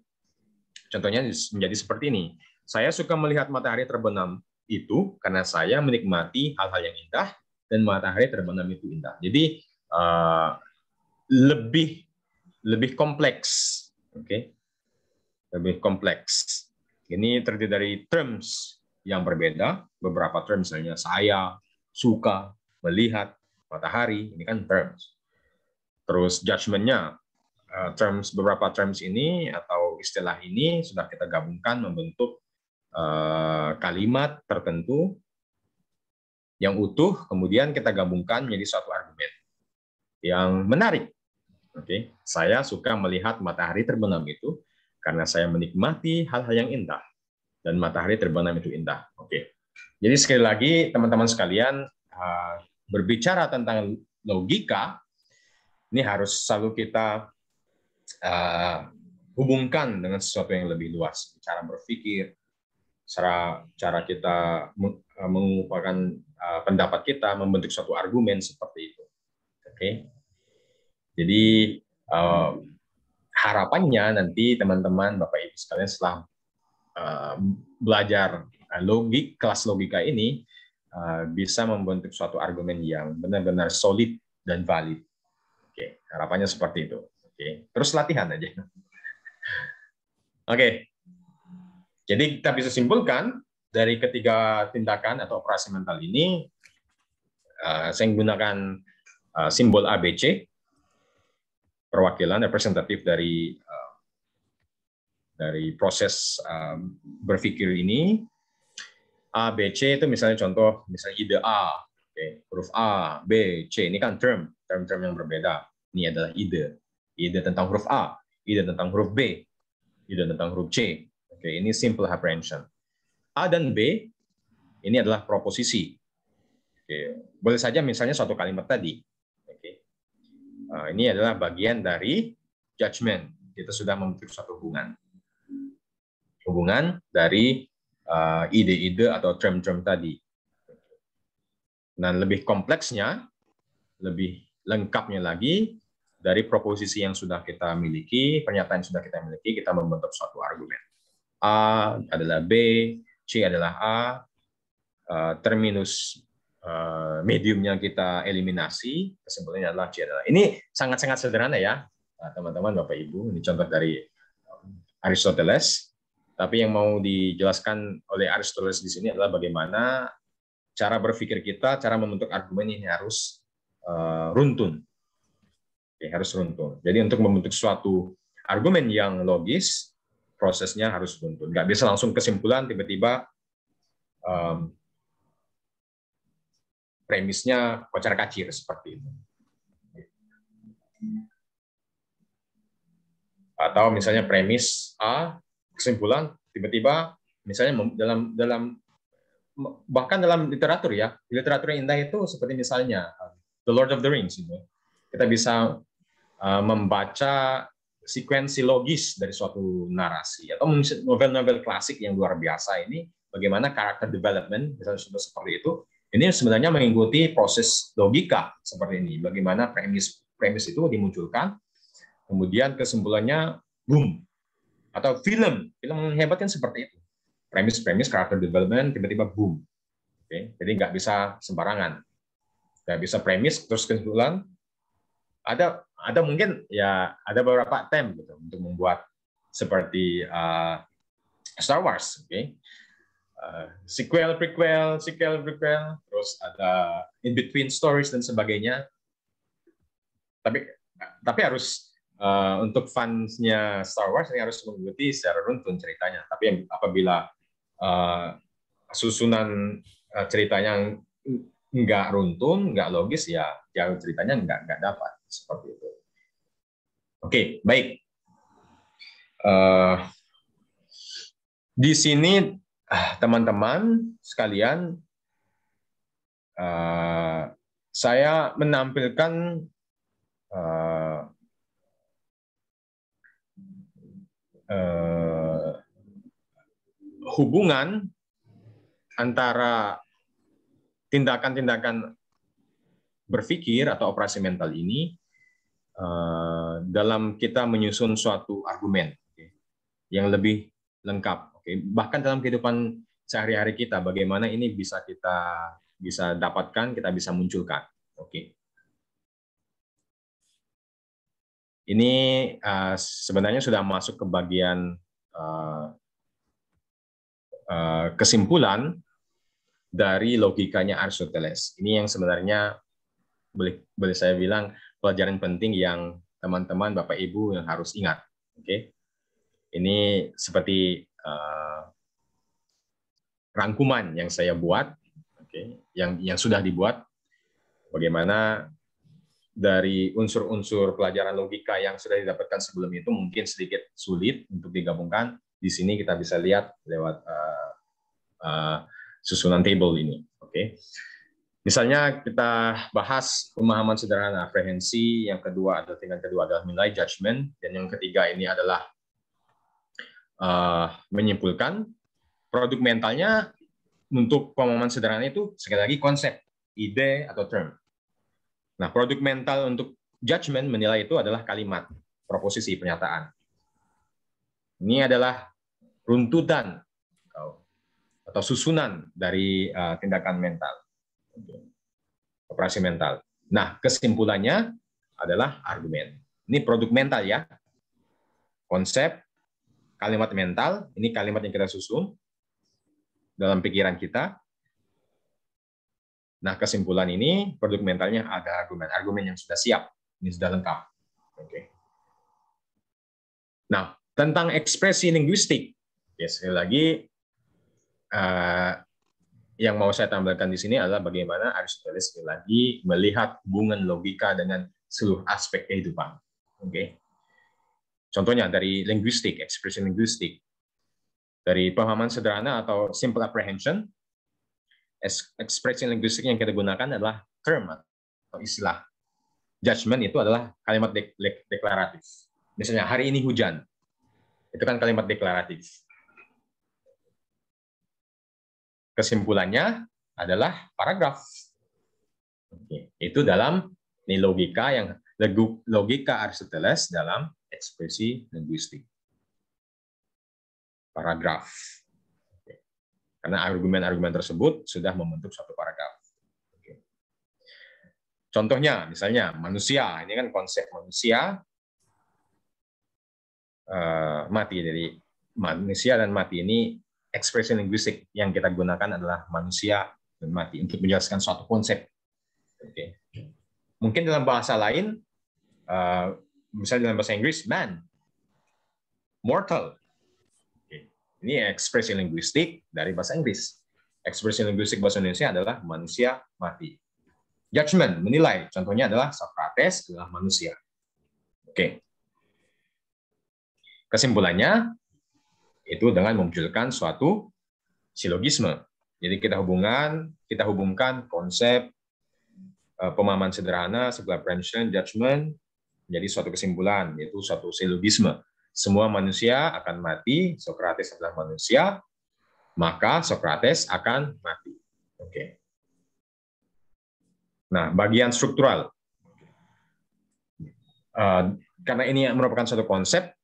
contohnya menjadi seperti ini. Saya suka melihat matahari terbenam itu karena saya menikmati hal-hal yang indah dan matahari terbenam itu indah. Jadi lebih kompleks, oke? Lebih kompleks. Ini terdiri dari terms yang berbeda, beberapa terms misalnya saya suka melihat matahari, ini kan terms. Terus judgment-nya, beberapa terms ini atau istilah ini sudah kita gabungkan membentuk kalimat tertentu yang utuh, kemudian kita gabungkan menjadi suatu argumen yang menarik. Oke, saya suka melihat matahari terbenam itu karena saya menikmati hal-hal yang indah dan matahari terbenam itu indah. Oke, jadi sekali lagi teman-teman sekalian, berbicara tentang logika, ini harus selalu kita hubungkan dengan sesuatu yang lebih luas. Cara berpikir, cara kita mengungkapkan pendapat kita, membentuk suatu argumen seperti itu. Oke. Jadi harapannya nanti teman-teman, Bapak Ibu sekalian setelah belajar kelas logika ini bisa membentuk suatu argumen yang benar-benar solid dan valid. Oke, harapannya seperti itu. Oke, terus latihan aja. Oke, jadi kita bisa simpulkan dari ketiga tindakan atau operasi mental ini, saya menggunakan simbol ABC, perwakilan representatif dari proses berpikir ini. A, B, C itu misalnya contoh, misalnya ide A, huruf A, B, C, ini kan term-term yang berbeda. Ini adalah ide tentang huruf A, ide tentang huruf B, ide tentang huruf C. Ini simple apprehension. A dan B ini adalah proposisi. Boleh saja misalnya suatu kalimat tadi. Ini adalah bagian dari judgment. Kita sudah membentuk suatu hubungan dari ide-ide atau term-term tadi. Dan lebih kompleksnya, lebih lengkapnya lagi, dari proposisi yang sudah kita miliki, pernyataan yang sudah kita miliki, kita membentuk suatu argumen. A adalah B, C adalah A, terminus mediumnya kita eliminasi, kesimpulannya adalah C adalah. Ini sangat-sangat sederhana ya, teman-teman, Bapak Ibu. Ini contoh dari Aristoteles. Tapi yang mau dijelaskan oleh Aristoteles di sini adalah bagaimana cara berpikir kita, cara membentuk argumen ini harus runtun. Harus runtun. Jadi untuk membentuk suatu argumen yang logis, prosesnya harus runtun. Nggak bisa langsung kesimpulan, tiba-tiba premisnya kocar-kacir seperti itu. Atau misalnya premis A, kesimpulan tiba-tiba misalnya bahkan dalam literatur ya, literatur yang indah itu seperti misalnya The Lord of the Rings itu, kita bisa membaca sekuensi logis dari suatu narasi, atau novel-novel klasik yang luar biasa ini, bagaimana karakter development misalnya sudah seperti itu, ini sebenarnya mengikuti proses logika seperti ini, bagaimana premis itu dimunculkan, kemudian kesimpulannya boom. Atau film hebat kan seperti itu. Premis karakter development tiba-tiba boom. Jadi nggak bisa sembarangan. Nggak bisa premis terus kesimpulan. Ada mungkin ya ada beberapa attempt gitu untuk membuat seperti Star Wars, sequel, prequel, terus ada in between stories dan sebagainya. Tapi harus untuk fansnya Star Wars ini harus mengikuti secara runtun ceritanya. Tapi apabila susunan ceritanya nggak runtun, nggak logis, ya ceritanya nggak dapat seperti itu. Oke, baik. Di sini teman-teman sekalian, saya menampilkan hubungan antara tindakan-tindakan berpikir atau operasi mental ini dalam kita menyusun suatu argumen yang lebih lengkap. Bahkan dalam kehidupan sehari-hari kita, bagaimana ini bisa kita dapatkan, kita bisa munculkan. Ini sebenarnya sudah masuk ke bagian kesimpulan dari logikanya Aristoteles. Ini yang sebenarnya boleh saya bilang pelajaran penting yang teman-teman, Bapak Ibu yang harus ingat. Ini seperti rangkuman yang saya buat, yang sudah dibuat, bagaimana dari unsur-unsur pelajaran logika yang sudah didapatkan sebelum itu mungkin sedikit sulit untuk digabungkan. Di sini kita bisa lihat lewat susunan table ini. Misalnya kita bahas pemahaman sederhana aprehensi, yang kedua adalah nilai judgment, dan yang ketiga ini adalah menyimpulkan. Produk mentalnya untuk pemahaman sederhana itu sekali lagi konsep, ide atau term. Nah, produk mental untuk judgment menilai itu adalah kalimat, proposisi, pernyataan. Ini adalah runtutan atau susunan dari tindakan mental, operasi mental. Nah, kesimpulannya adalah argumen. Ini produk mental ya. Konsep, kalimat mental, ini kalimat yang kita susun dalam pikiran kita. Nah, kesimpulan ini, produk mentalnya ada argumen. Argumen yang sudah siap. Ini sudah lengkap. Oke. Nah, tentang ekspresi linguistik. Ya, sekali lagi, yang mau saya tambahkan di sini adalah bagaimana Aristoteles sekali lagi melihat hubungan logika dengan seluruh aspek kehidupan. Oke. Contohnya dari linguistik, ekspresi linguistik. Dari pemahaman sederhana atau simple apprehension, ekspresi linguistik yang kita gunakan adalah term atau istilah. Judgment itu adalah kalimat deklaratif. Misalnya, hari ini hujan. Itu kan kalimat deklaratif. Kesimpulannya adalah paragraf. Itu dalam ini logika Aristoteles dalam ekspresi linguistik. Paragraf. Karena argumen-argumen tersebut sudah membentuk suatu paragraf. Contohnya, misalnya manusia. Ini kan konsep manusia mati. Jadi manusia dan mati ini ekspresi linguistik yang kita gunakan adalah manusia dan mati untuk menjelaskan suatu konsep. Oke. Mungkin dalam bahasa lain, misalnya dalam bahasa Inggris, man, mortal. Oke. Ini ekspresi linguistik dari bahasa Inggris. Ekspresi linguistik bahasa Indonesia adalah manusia mati. Judgment, menilai. Contohnya adalah Socrates adalah manusia. Oke. Kesimpulannya, itu dengan memunculkan suatu silogisme. Jadi kita hubungkan konsep pemahaman sederhana, simple apprehension, judgment, menjadi suatu kesimpulan, yaitu suatu silogisme. Semua manusia akan mati, Socrates adalah manusia, maka Socrates akan mati. Oke. Nah, bagian struktural. Karena ini merupakan suatu konsep,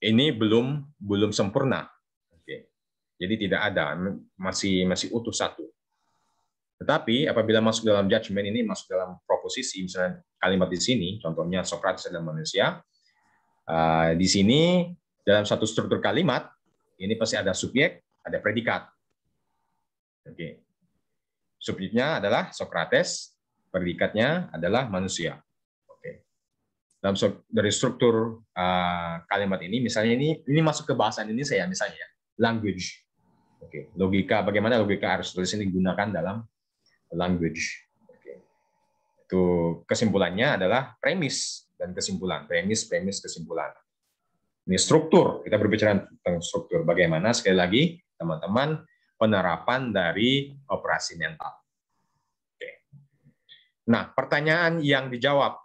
ini belum sempurna. Oke. Jadi tidak ada, masih utuh satu. Tetapi apabila masuk dalam judgment ini, masuk dalam proposisi, misalnya kalimat di sini, contohnya Socrates adalah manusia, di sini dalam satu struktur kalimat, ini pasti ada subjek, ada predikat. Oke. Subjeknya adalah Socrates, predikatnya adalah manusia. Oke. Dari struktur kalimat ini, misalnya ini masuk ke bahasa Indonesia ya, misalnya language. Oke. Bagaimana logika Aristoteles ini digunakan dalam language. Oke. Itu kesimpulannya adalah premis dan kesimpulan. Premis, kesimpulan. Ini struktur. Kita berbicara tentang struktur. Bagaimana, sekali lagi, teman-teman, penerapan dari operasi mental. Oke. Nah, pertanyaan yang dijawab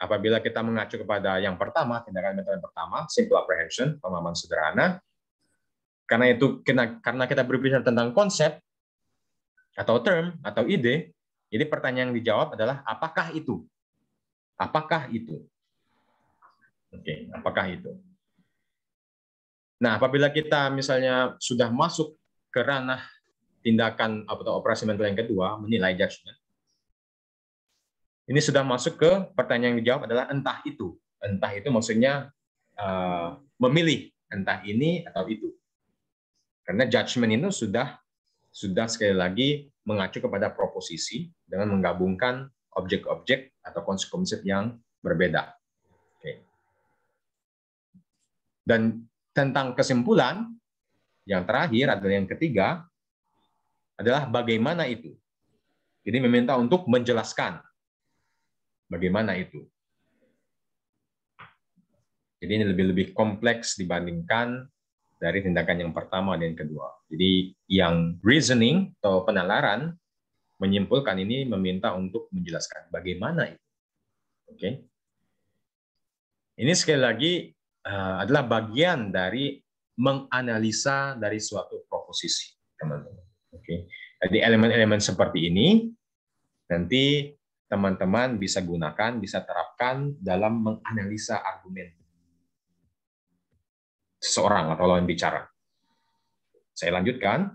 apabila kita mengacu kepada yang pertama, tindakan mental yang pertama, simple apprehension, pemahaman sederhana. Karena kita berbicara tentang konsep, atau term, atau ide, jadi pertanyaan yang dijawab adalah apakah itu? Apakah itu? Oke, apakah itu? Nah, apabila kita misalnya sudah masuk ke ranah tindakan atau operasi mental yang kedua, menilai judgment, ini sudah masuk ke pertanyaan yang dijawab adalah entah itu. Entah itu maksudnya memilih entah ini atau itu. Karena judgment itu sudah sekali lagi mengacu kepada proposisi dengan menggabungkan objek-objek atau konsep-konsep yang berbeda. Oke. Dan tentang kesimpulan, yang terakhir adalah yang ketiga, adalah bagaimana itu. Jadi meminta untuk menjelaskan bagaimana itu. Jadi ini lebih kompleks dibandingkan dari tindakan yang pertama dan yang kedua. Jadi yang reasoning atau penalaran menyimpulkan ini meminta untuk menjelaskan bagaimana itu. Oke. Ini sekali lagi adalah bagian dari menganalisa dari suatu proposisi, teman-teman. Oke. Jadi elemen-elemen seperti ini nanti teman-teman bisa gunakan, bisa terapkan dalam menganalisa argumen seseorang atau lawan bicara. Saya lanjutkan.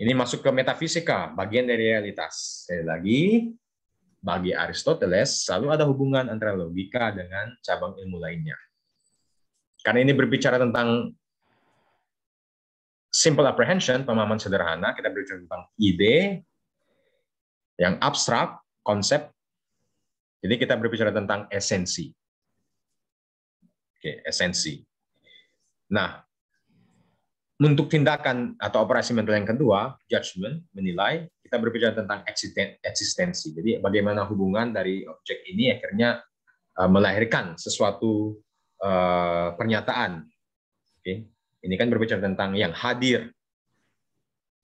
Ini masuk ke metafisika, bagian dari realitas. Sekali lagi, bagi Aristoteles selalu ada hubungan antara logika dengan cabang ilmu lainnya. Karena ini berbicara tentang simple apprehension, pemahaman sederhana, kita berbicara tentang ide yang abstrak, konsep. Jadi kita berbicara tentang esensi. Oke, esensi. Nah, untuk tindakan atau operasi mental yang kedua, judgment, menilai, kita berbicara tentang eksistensi. Jadi bagaimana hubungan dari objek ini akhirnya melahirkan sesuatu pernyataan. Oke. Ini kan berbicara tentang yang hadir,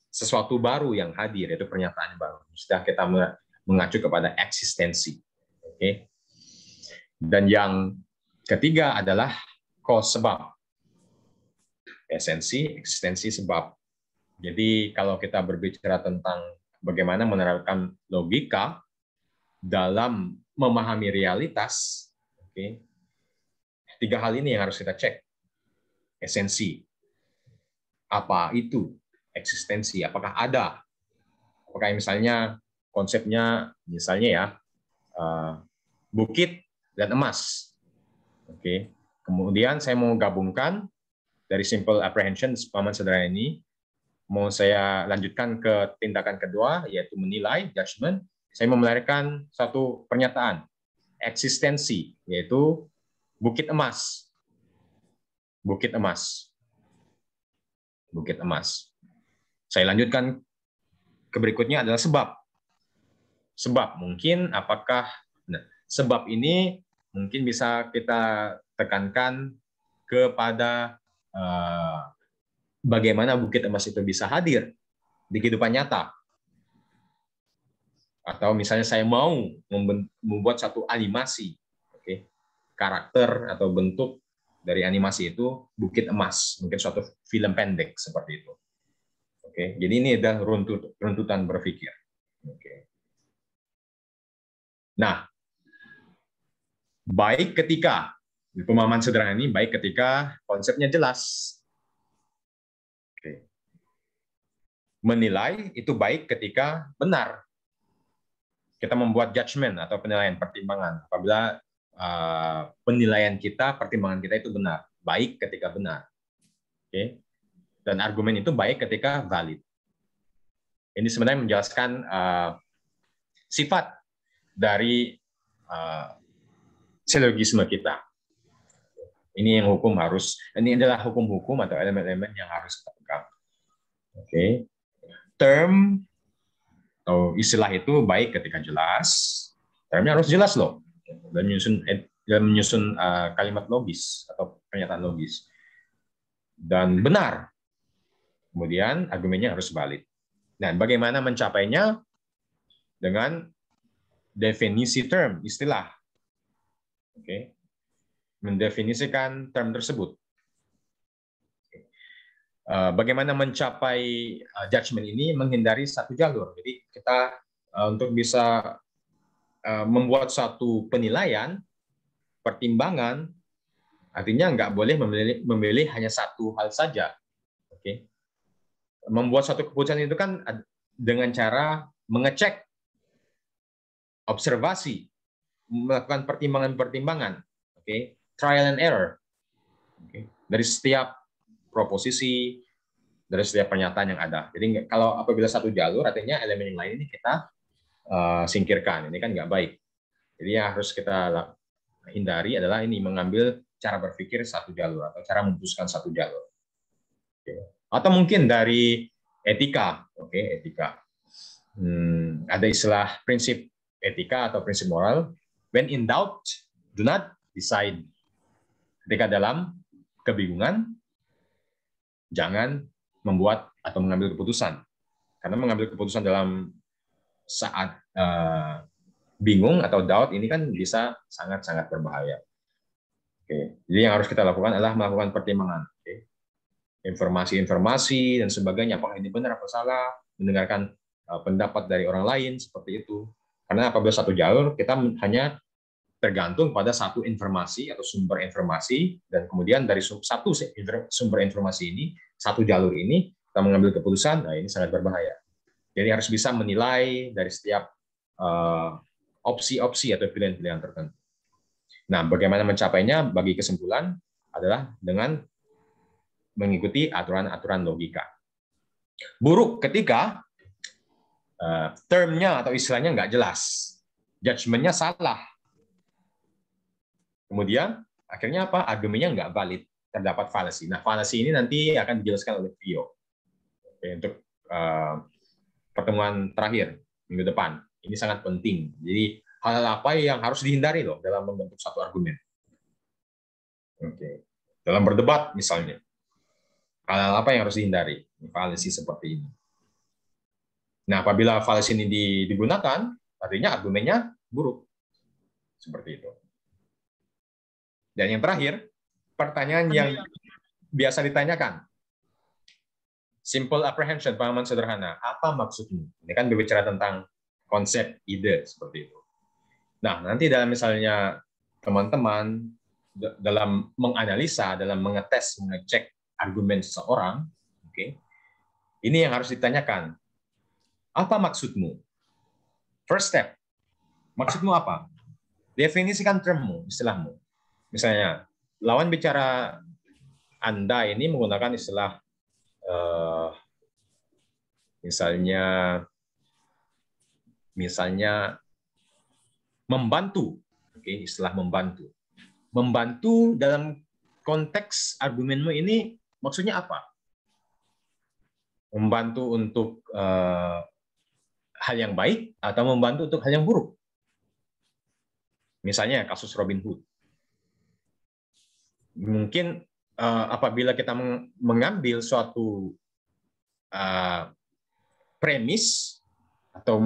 sesuatu baru yang hadir, yaitu pernyataan baru. Sudah kita mengacu kepada eksistensi. Oke. Dan yang ketiga adalah cause, sebab. Esensi, eksistensi, sebab. Jadi kalau kita berbicara tentang bagaimana menerapkan logika dalam memahami realitas, oke, tiga hal ini yang harus kita cek. Esensi, apa itu? Eksistensi, apakah ada? Apakah misalnya konsepnya, misalnya ya, bukit dan emas. Oke. Kemudian saya mau gabungkan dari simple apprehension, pemahaman sederhana ini, mau saya lanjutkan ke tindakan kedua, yaitu menilai, judgment. Saya mau melahirkan satu pernyataan, eksistensi, yaitu bukit emas. Bukit emas. Bukit emas. Saya lanjutkan ke berikutnya adalah sebab. Sebab, mungkin apakah, sebab ini mungkin bisa kita tekankan kepada bagaimana bukit emas itu bisa hadir di kehidupan nyata. Atau misalnya saya mau membuat satu animasi, oke, karakter atau bentuk dari animasi itu bukit emas, mungkin suatu film pendek seperti itu. Oke, jadi ini adalah runtutan berpikir. Oke. Nah, baik ketika pemahaman sederhana ini baik ketika konsepnya jelas. Oke. Menilai itu baik ketika benar. Kita membuat judgment atau penilaian, pertimbangan. Apabila penilaian kita, pertimbangan kita itu benar, baik ketika benar. Oke. Dan argumen itu baik ketika valid. Ini sebenarnya menjelaskan sifat dari silogisme kita. Ini yang hukum harus, ini adalah hukum-hukum atau elemen-elemen yang harus kita pegang. Oke. Term atau istilah itu baik ketika jelas. Termnya harus jelas loh. Dan menyusun kalimat logis atau pernyataan logis. Dan benar. Kemudian argumennya harus valid. Dan bagaimana mencapainya? Dengan definisi term, istilah. Oke. Mendefinisikan term tersebut. Bagaimana mencapai judgment ini? Menghindari satu jalur. Jadi kita untuk bisa membuat satu penilaian, pertimbangan, artinya nggak boleh memilih hanya satu hal saja. Oke. Membuat satu keputusan itu kan dengan cara mengecek, observasi, melakukan pertimbangan-pertimbangan. Oke. Trial and error. Okay. Dari setiap proposisi, dari setiap pernyataan yang ada. Jadi kalau apabila satu jalur, artinya elemen yang lain ini kita singkirkan. Ini kan nggak baik. Jadi yang harus kita hindari adalah ini, mengambil cara berpikir satu jalur atau cara memutuskan satu jalur. Okay. Atau mungkin dari etika. Oke, etika. Ada istilah prinsip etika atau prinsip moral. When in doubt, do not decide. Ketika dalam kebingungan, jangan membuat atau mengambil keputusan. Karena mengambil keputusan dalam saat bingung atau doubt ini kan bisa sangat-sangat berbahaya. Oke. Jadi yang harus kita lakukan adalah melakukan pertimbangan. Oke. Informasi-informasi dan sebagainya, apakah ini benar atau salah, mendengarkan pendapat dari orang lain, seperti itu. Karena apabila satu jalur, kita hanya tergantung pada satu informasi atau sumber informasi, dan kemudian dari satu sumber informasi ini, satu jalur ini, kita mengambil keputusan, nah ini sangat berbahaya. Jadi harus bisa menilai dari setiap opsi-opsi atau pilihan-pilihan tertentu. Nah, bagaimana mencapainya bagi kesimpulan adalah dengan mengikuti aturan-aturan logika. Buruk ketika termnya atau istilahnya nggak jelas, judgment-nya salah. Kemudian akhirnya apa? Argumennya nggak valid, terdapat fallacy. Nah, fallacy ini nanti akan dijelaskan oleh Vio. Oke, untuk pertemuan terakhir minggu depan. Ini sangat penting. Jadi hal-hal apa yang harus dihindari loh dalam membentuk satu argumen. Oke. Dalam berdebat misalnya, hal-hal apa yang harus dihindari? Fallacy seperti ini. Nah, apabila fallacy ini digunakan, artinya argumennya buruk. Seperti itu. Dan yang terakhir, pertanyaan yang biasa ditanyakan. Simple apprehension, pemahaman sederhana. Apa maksudmu? Ini kan berbicara tentang konsep, ide, seperti itu. Nah, nanti dalam misalnya teman-teman dalam menganalisa, dalam mengetes, mengecek argumen seseorang, oke, ini yang harus ditanyakan. Apa maksudmu? First step, maksudmu apa? Definisikan termmu, istilahmu. Misalnya, lawan bicara Anda ini menggunakan istilah, misalnya membantu, oke, istilah membantu. Membantu dalam konteks argumenmu ini maksudnya apa? Membantu untuk hal yang baik atau membantu untuk hal yang buruk? Misalnya kasus Robin Hood. Mungkin apabila kita mengambil suatu premis atau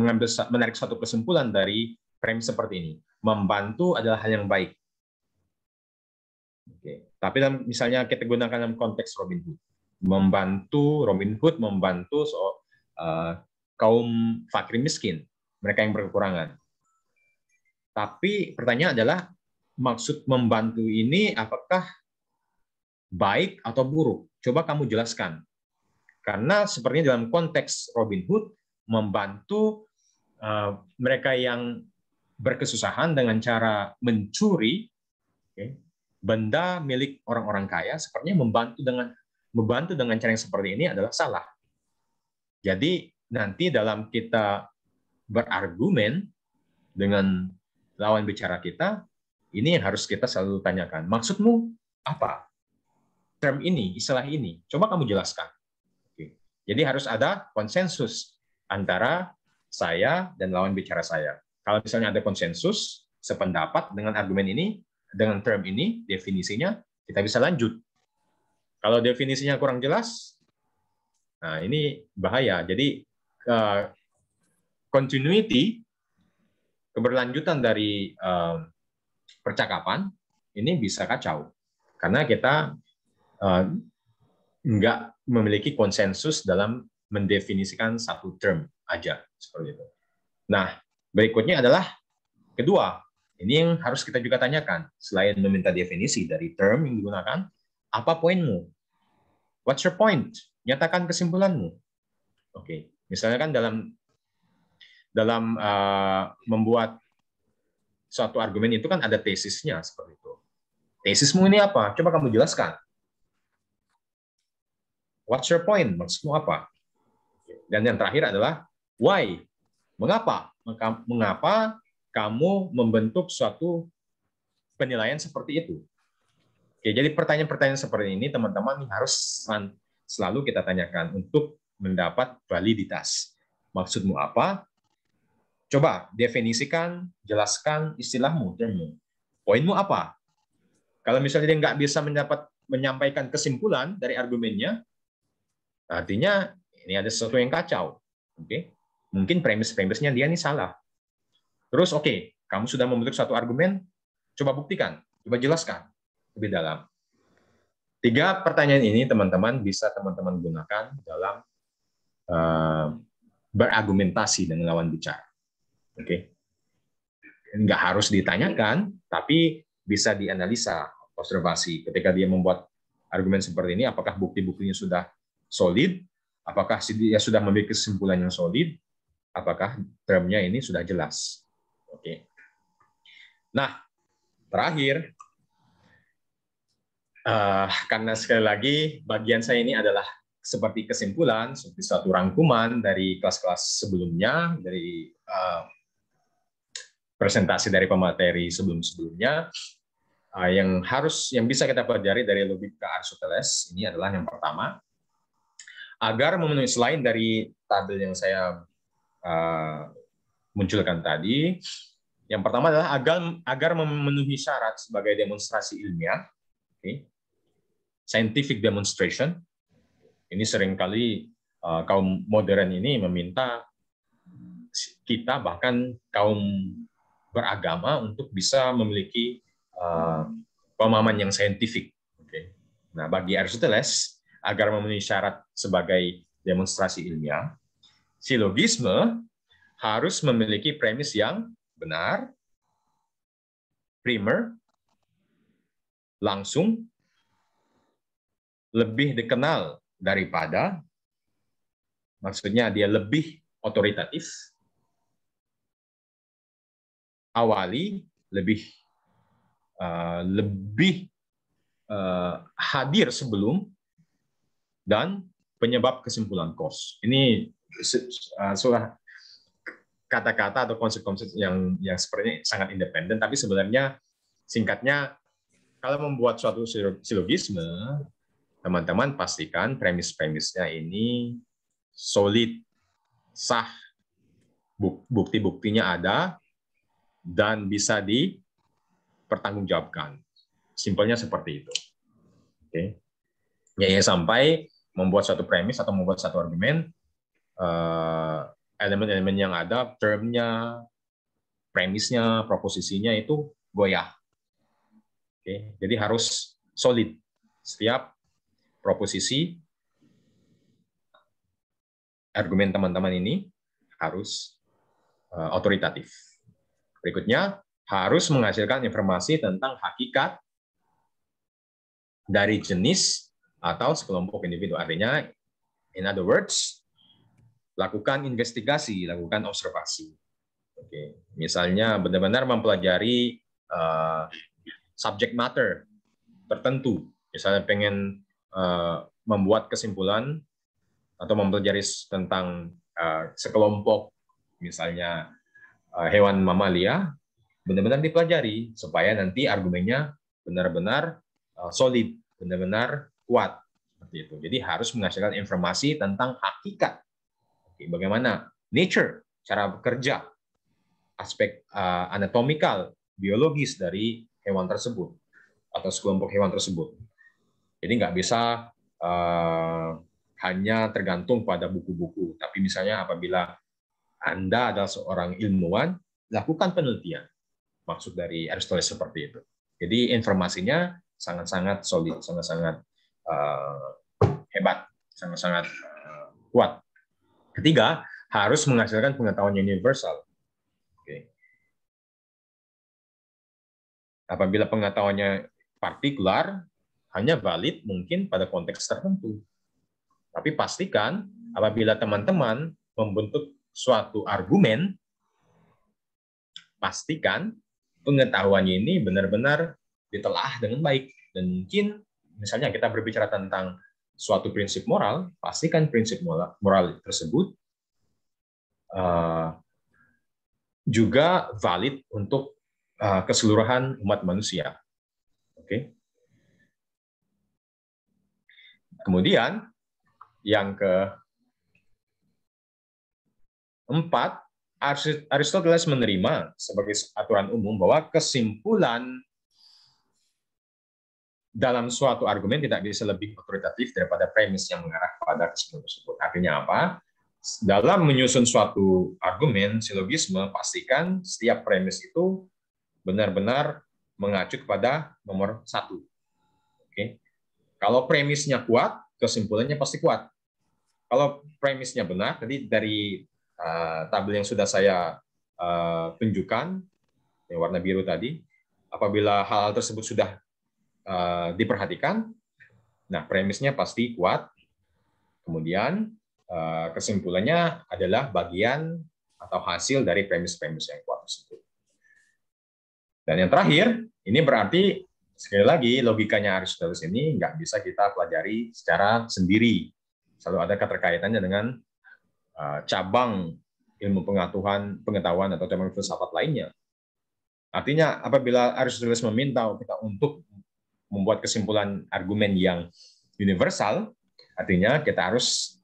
menarik suatu kesimpulan dari premis seperti ini, membantu adalah hal yang baik. Oke. Tapi misalnya kita gunakan dalam konteks Robin Hood, Robin Hood membantu kaum fakir miskin, mereka yang berkekurangan. Tapi pertanyaan adalah maksud membantu ini apakah baik atau buruk? Coba kamu jelaskan. Karena sepertinya dalam konteks Robin Hood membantu mereka yang berkesusahan dengan cara mencuri benda milik orang-orang kaya, sepertinya membantu dengan cara yang seperti ini adalah salah. Jadi nanti dalam kita berargumen dengan lawan bicara kita, ini yang harus kita selalu tanyakan. Maksudmu apa? Term ini, istilah ini, coba kamu jelaskan. Jadi harus ada konsensus antara saya dan lawan bicara saya. Kalau misalnya ada konsensus, sependapat dengan argumen ini, dengan term ini, definisinya, kita bisa lanjut. Kalau definisinya kurang jelas, nah ini bahaya. Jadi continuity, keberlanjutan dari percakapan, ini bisa kacau. Karena kita nggak memiliki konsensus dalam mendefinisikan satu term aja seperti itu. Nah, berikutnya adalah kedua, ini yang harus kita juga tanyakan selain meminta definisi dari term yang digunakan, apa poinmu? What's your point? Nyatakan kesimpulanmu. Oke, misalnya kan dalam membuat suatu argumen itu kan ada tesisnya seperti itu. Tesismu ini apa? Coba kamu jelaskan. What's your point? Maksudmu apa? Dan yang terakhir adalah why? Mengapa? Mengapa kamu membentuk suatu penilaian seperti itu? Oke, jadi pertanyaan-pertanyaan seperti ini teman-teman harus selalu kita tanyakan untuk mendapat validitas. Maksudmu apa? Coba definisikan, jelaskan istilahmu, termmu. Poinmu apa? Kalau misalnya dia nggak bisa menyampaikan kesimpulan dari argumennya, artinya ini ada sesuatu yang kacau. Oke, mungkin premis-premisnya dia ini salah. Terus oke, kamu sudah membentuk satu argumen, coba buktikan, coba jelaskan lebih dalam. 3 pertanyaan ini teman-teman bisa teman-teman gunakan dalam berargumentasi dengan lawan bicara. Oke, nggak harus ditanyakan, tapi bisa dianalisa, observasi. Ketika dia membuat argumen seperti ini, apakah bukti-buktinya sudah solid? Apakah dia sudah memiliki kesimpulan yang solid? Apakah termnya ini sudah jelas? Oke. Nah, terakhir, karena sekali lagi bagian saya ini adalah seperti kesimpulan, seperti suatu rangkuman dari kelas-kelas sebelumnya, dari presentasi dari pemateri sebelum-sebelumnya, yang bisa kita pelajari dari logika Aristoteles ini adalah yang pertama, agar memenuhi selain dari tabel yang saya munculkan tadi, yang pertama adalah agar memenuhi syarat sebagai demonstrasi ilmiah, scientific demonstration. Ini seringkali kaum modern ini meminta kita, bahkan kaum beragama, untuk bisa memiliki pemahaman yang saintifik. Nah, bagi Aristoteles, agar memenuhi syarat sebagai demonstrasi ilmiah, silogisme harus memiliki premis yang benar, primer, langsung, lebih dikenal daripada, maksudnya dia lebih otoritatif, awali, lebih hadir sebelum, dan penyebab kesimpulan cause. Ini kata-kata atau konsep-konsep yang sepertinya sangat independen, tapi sebenarnya singkatnya, kalau membuat suatu silogisme, teman-teman pastikan premis-premisnya ini solid, sah, bukti-buktinya ada, dan bisa dipertanggungjawabkan. Simpelnya seperti itu. Oke. Ya, sampai membuat suatu premis atau membuat satu argumen, elemen-elemen yang ada, termnya, premisnya, proposisinya itu goyah. Oke. Jadi harus solid. Setiap proposisi, argumen teman-teman ini harus otoritatif. Berikutnya, harus menghasilkan informasi tentang hakikat dari jenis atau sekelompok individu. Artinya, in other words, lakukan investigasi, lakukan observasi. Oke. Misalnya benar-benar mempelajari subject matter tertentu. Misalnya pengen membuat kesimpulan atau mempelajari tentang sekelompok, misalnya hewan mamalia, benar-benar dipelajari supaya nanti argumennya benar-benar solid, benar-benar kuat. Seperti itu. Jadi harus menghasilkan informasi tentang hakikat. Oke, bagaimana nature, cara bekerja, aspek anatomikal, biologis dari hewan tersebut atau sekelompok hewan tersebut. Jadi nggak bisa hanya tergantung pada buku-buku. Tapi misalnya apabila Anda adalah seorang ilmuwan, lakukan penelitian. Maksud dari Aristoteles seperti itu. Jadi informasinya sangat-sangat solid, sangat-sangat hebat, sangat-sangat kuat. Ketiga, harus menghasilkan pengetahuan yang universal. Oke. Apabila pengetahuannya partikular, hanya valid mungkin pada konteks tertentu. Tapi pastikan apabila teman-teman membentuk suatu argumen, pastikan pengetahuannya ini benar-benar ditelah dengan baik. Dan mungkin misalnya kita berbicara tentang suatu prinsip moral, pastikan prinsip moral tersebut juga valid untuk keseluruhan umat manusia. Oke. Kemudian yang keempat, Aristoteles menerima sebagai aturan umum bahwa kesimpulan dalam suatu argumen tidak bisa lebih otoritatif daripada premis yang mengarah pada kesimpulan tersebut. Artinya apa? Dalam menyusun suatu argumen, silogisme, pastikan setiap premis itu benar-benar mengacu kepada nomor satu. Oke. Kalau premisnya kuat, kesimpulannya pasti kuat. Kalau premisnya benar, tadi dari tabel yang sudah saya tunjukkan, yang warna biru tadi, apabila hal tersebut sudah diperhatikan, nah premisnya pasti kuat. Kemudian kesimpulannya adalah bagian atau hasil dari premis-premis yang kuat tersebut. Dan yang terakhir, ini berarti sekali lagi logikanya Aristoteles ini nggak bisa kita pelajari secara sendiri. Selalu ada keterkaitannya dengan cabang ilmu pengetahuan atau cabang filsafat lainnya. Artinya apabila Aristoteles meminta kita untuk membuat kesimpulan argumen yang universal, artinya kita harus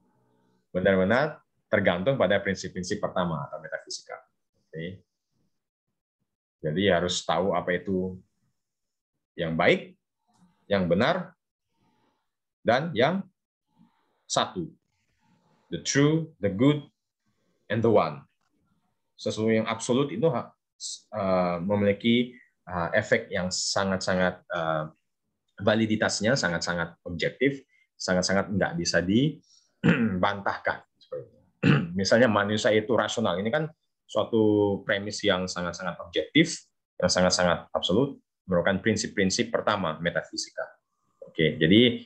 benar-benar tergantung pada prinsip-prinsip pertama atau metafisika. Oke. Jadi harus tahu apa itu yang baik, yang benar, dan yang satu. The true, the good, and the one. Sesuatu yang absolut itu memiliki efek yang sangat-sangat validitasnya sangat-sangat objektif, sangat-sangat nggak bisa dibantahkan. Misalnya manusia itu rasional, ini kan suatu premis yang sangat-sangat objektif, yang sangat-sangat absolut, merupakan prinsip-prinsip pertama metafisika. Oke, jadi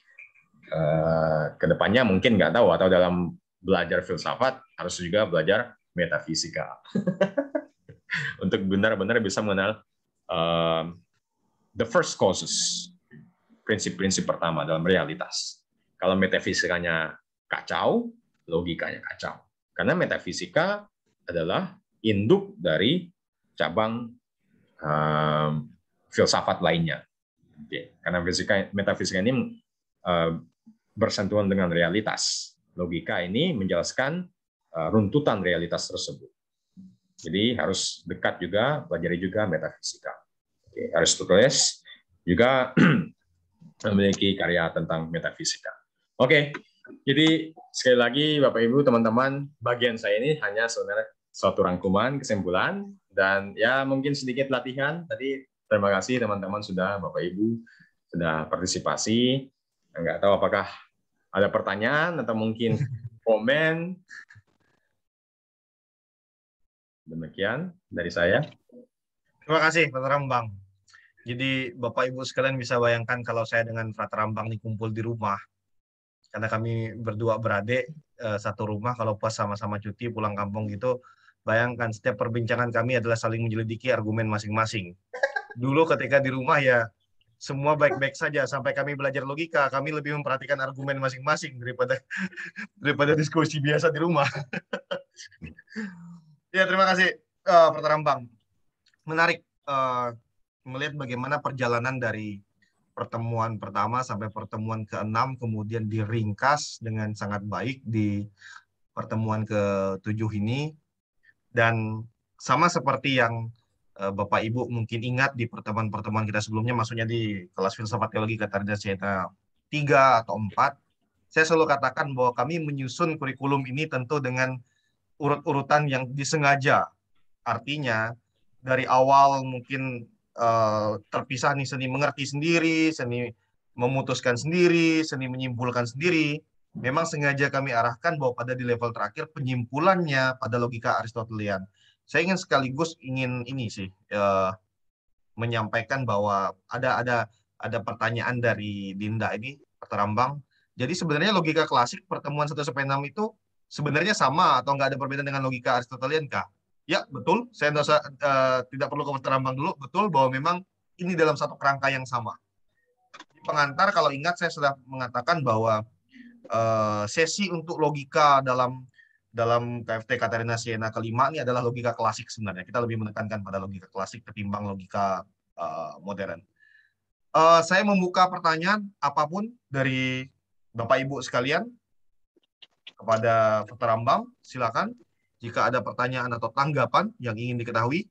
kedepannya mungkin nggak tahu, atau dalam belajar filsafat harus juga belajar metafisika untuk benar-benar bisa mengenal the first causes, prinsip-prinsip pertama dalam realitas. Kalau metafisikanya kacau, logikanya kacau. Karena metafisika adalah induk dari cabang filsafat lainnya. Oke. Karena metafisika ini bersentuhan dengan realitas. Logika ini menjelaskan runtutan realitas tersebut. Jadi harus dekat juga, pelajari juga metafisika. Oke. Aristoteles juga memiliki karya tentang metafisika. Oke, jadi sekali lagi Bapak Ibu, teman-teman, bagian saya ini hanya sebenarnya suatu rangkuman, kesimpulan, dan ya mungkin sedikit latihan. Tadi terima kasih teman-teman sudah, Bapak Ibu, sudah partisipasi. Nggak tahu apakah ada pertanyaan atau mungkin komen. Demikian dari saya. Terima kasih, Pak Rambang. Jadi Bapak Ibu sekalian bisa bayangkan kalau saya dengan Frater Rambang dikumpul di rumah, karena kami berdua beradik satu rumah, kalau pas sama-sama cuti pulang kampung gitu, bayangkan setiap perbincangan kami adalah saling menyelidiki argumen masing-masing. Dulu ketika di rumah ya semua baik-baik saja, sampai kami belajar logika, kami lebih memperhatikan argumen masing-masing daripada diskusi biasa di rumah. Ya, terima kasih Frater Rambang. Menarik melihat bagaimana perjalanan dari pertemuan pertama sampai pertemuan ke-6, kemudian diringkas dengan sangat baik di pertemuan ke-7 ini. Dan sama seperti yang Bapak Ibu mungkin ingat di pertemuan-pertemuan kita sebelumnya, maksudnya di kelas filsafat teologi Katarina Siena 3 atau 4, saya selalu katakan bahwa kami menyusun kurikulum ini tentu dengan urut-urutan yang disengaja. Artinya dari awal mungkin terpisah nih, seni mengerti sendiri, seni memutuskan sendiri, seni menyimpulkan sendiri. Memang sengaja kami arahkan bahwa pada di level terakhir penyimpulannya pada logika Aristotelian. Saya ingin sekaligus ini sih menyampaikan bahwa ada pertanyaan dari Dinda ini, Terambang. Jadi sebenarnya logika klasik pertemuan 1-6 itu sebenarnya sama atau nggak ada perbedaan dengan logika Aristotelian kah? Ya, betul. Saya tidak perlu ke Terambang dulu. Betul bahwa memang ini dalam satu kerangka yang sama. Di pengantar, kalau ingat, saya sudah mengatakan bahwa sesi untuk logika dalam KFT Katarina Siena kelima ini adalah logika klasik sebenarnya. Kita lebih menekankan pada logika klasik ketimbang logika modern. Saya membuka pertanyaan apapun dari Bapak Ibu sekalian kepada Terambang. Silakan. Jika ada pertanyaan atau tanggapan yang ingin diketahui,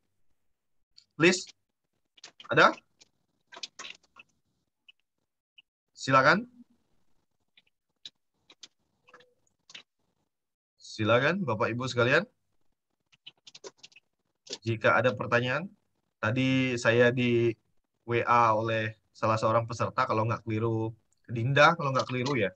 please. Ada? Silakan. Silakan, Bapak Ibu sekalian. Jika ada pertanyaan, tadi saya di WA oleh salah seorang peserta, kalau nggak keliru, Dinda, kalau nggak keliru ya,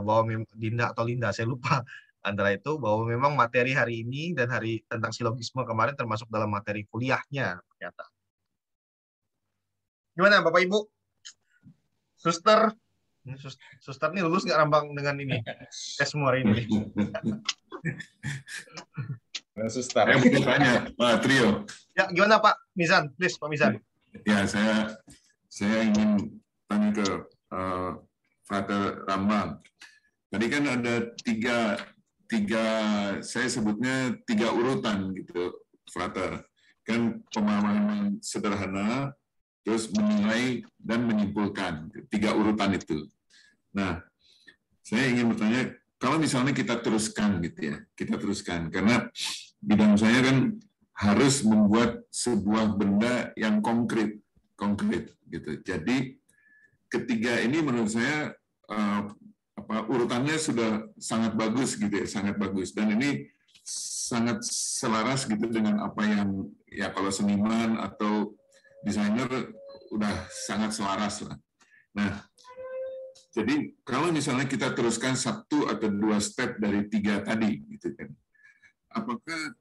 bahwa Dinda atau Linda, saya lupa antara itu, bahwa memang materi hari ini dan hari tentang silogisme kemarin termasuk dalam materi kuliahnya ternyata. Gimana Bapak Ibu? Suster ini lulus nggak Rambang dengan ini tes semua hari ini? Suster. Saya mau tanya, Pak Trio, Ya, gimana Pak Mizan? Please, Pak Mizan. Ya, saya ingin tanya ke Frater Rambang. Tadi kan ada tiga saya sebutnya tiga urutan gitu, Frater. Kan pemahaman sederhana, terus menilai dan menyimpulkan, tiga urutan itu. Nah, saya ingin bertanya, kalau misalnya kita teruskan gitu ya, kita teruskan, karena bidang saya kan harus membuat sebuah benda yang konkret gitu. Jadi ketiga ini menurut saya urutannya sudah sangat bagus gitu ya, sangat bagus, dan ini sangat selaras gitu dengan apa yang ya kalau seniman atau desainer udah sangat selaras lah. Nah, jadi kalau misalnya kita teruskan satu atau dua step dari tiga tadi gitu kan, apakah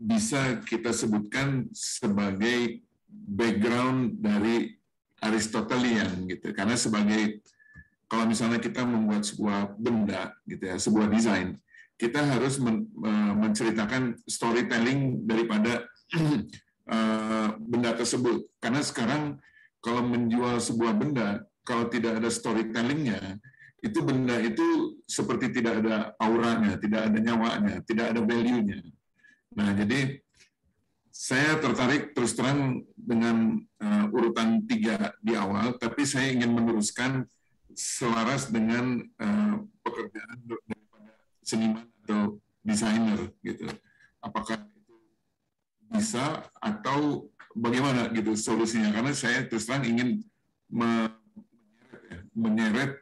bisa kita sebutkan sebagai background dari Aristotelian gitu? Karena sebagai kalau misalnya kita membuat sebuah benda gitu ya, sebuah desain, kita harus menceritakan storytelling daripada benda tersebut. Karena sekarang kalau menjual sebuah benda, kalau tidak ada storytellingnya, itu benda itu seperti tidak ada auranya, tidak ada nyawanya, tidak ada value-nya. Nah, jadi saya tertarik terus terang dengan urutan 3 di awal, tapi saya ingin meneruskan selaras dengan pekerjaan daripada seniman atau desainer gitu. Apakah itu bisa atau bagaimana gitu solusinya? Karena saya terus terang ingin menyeret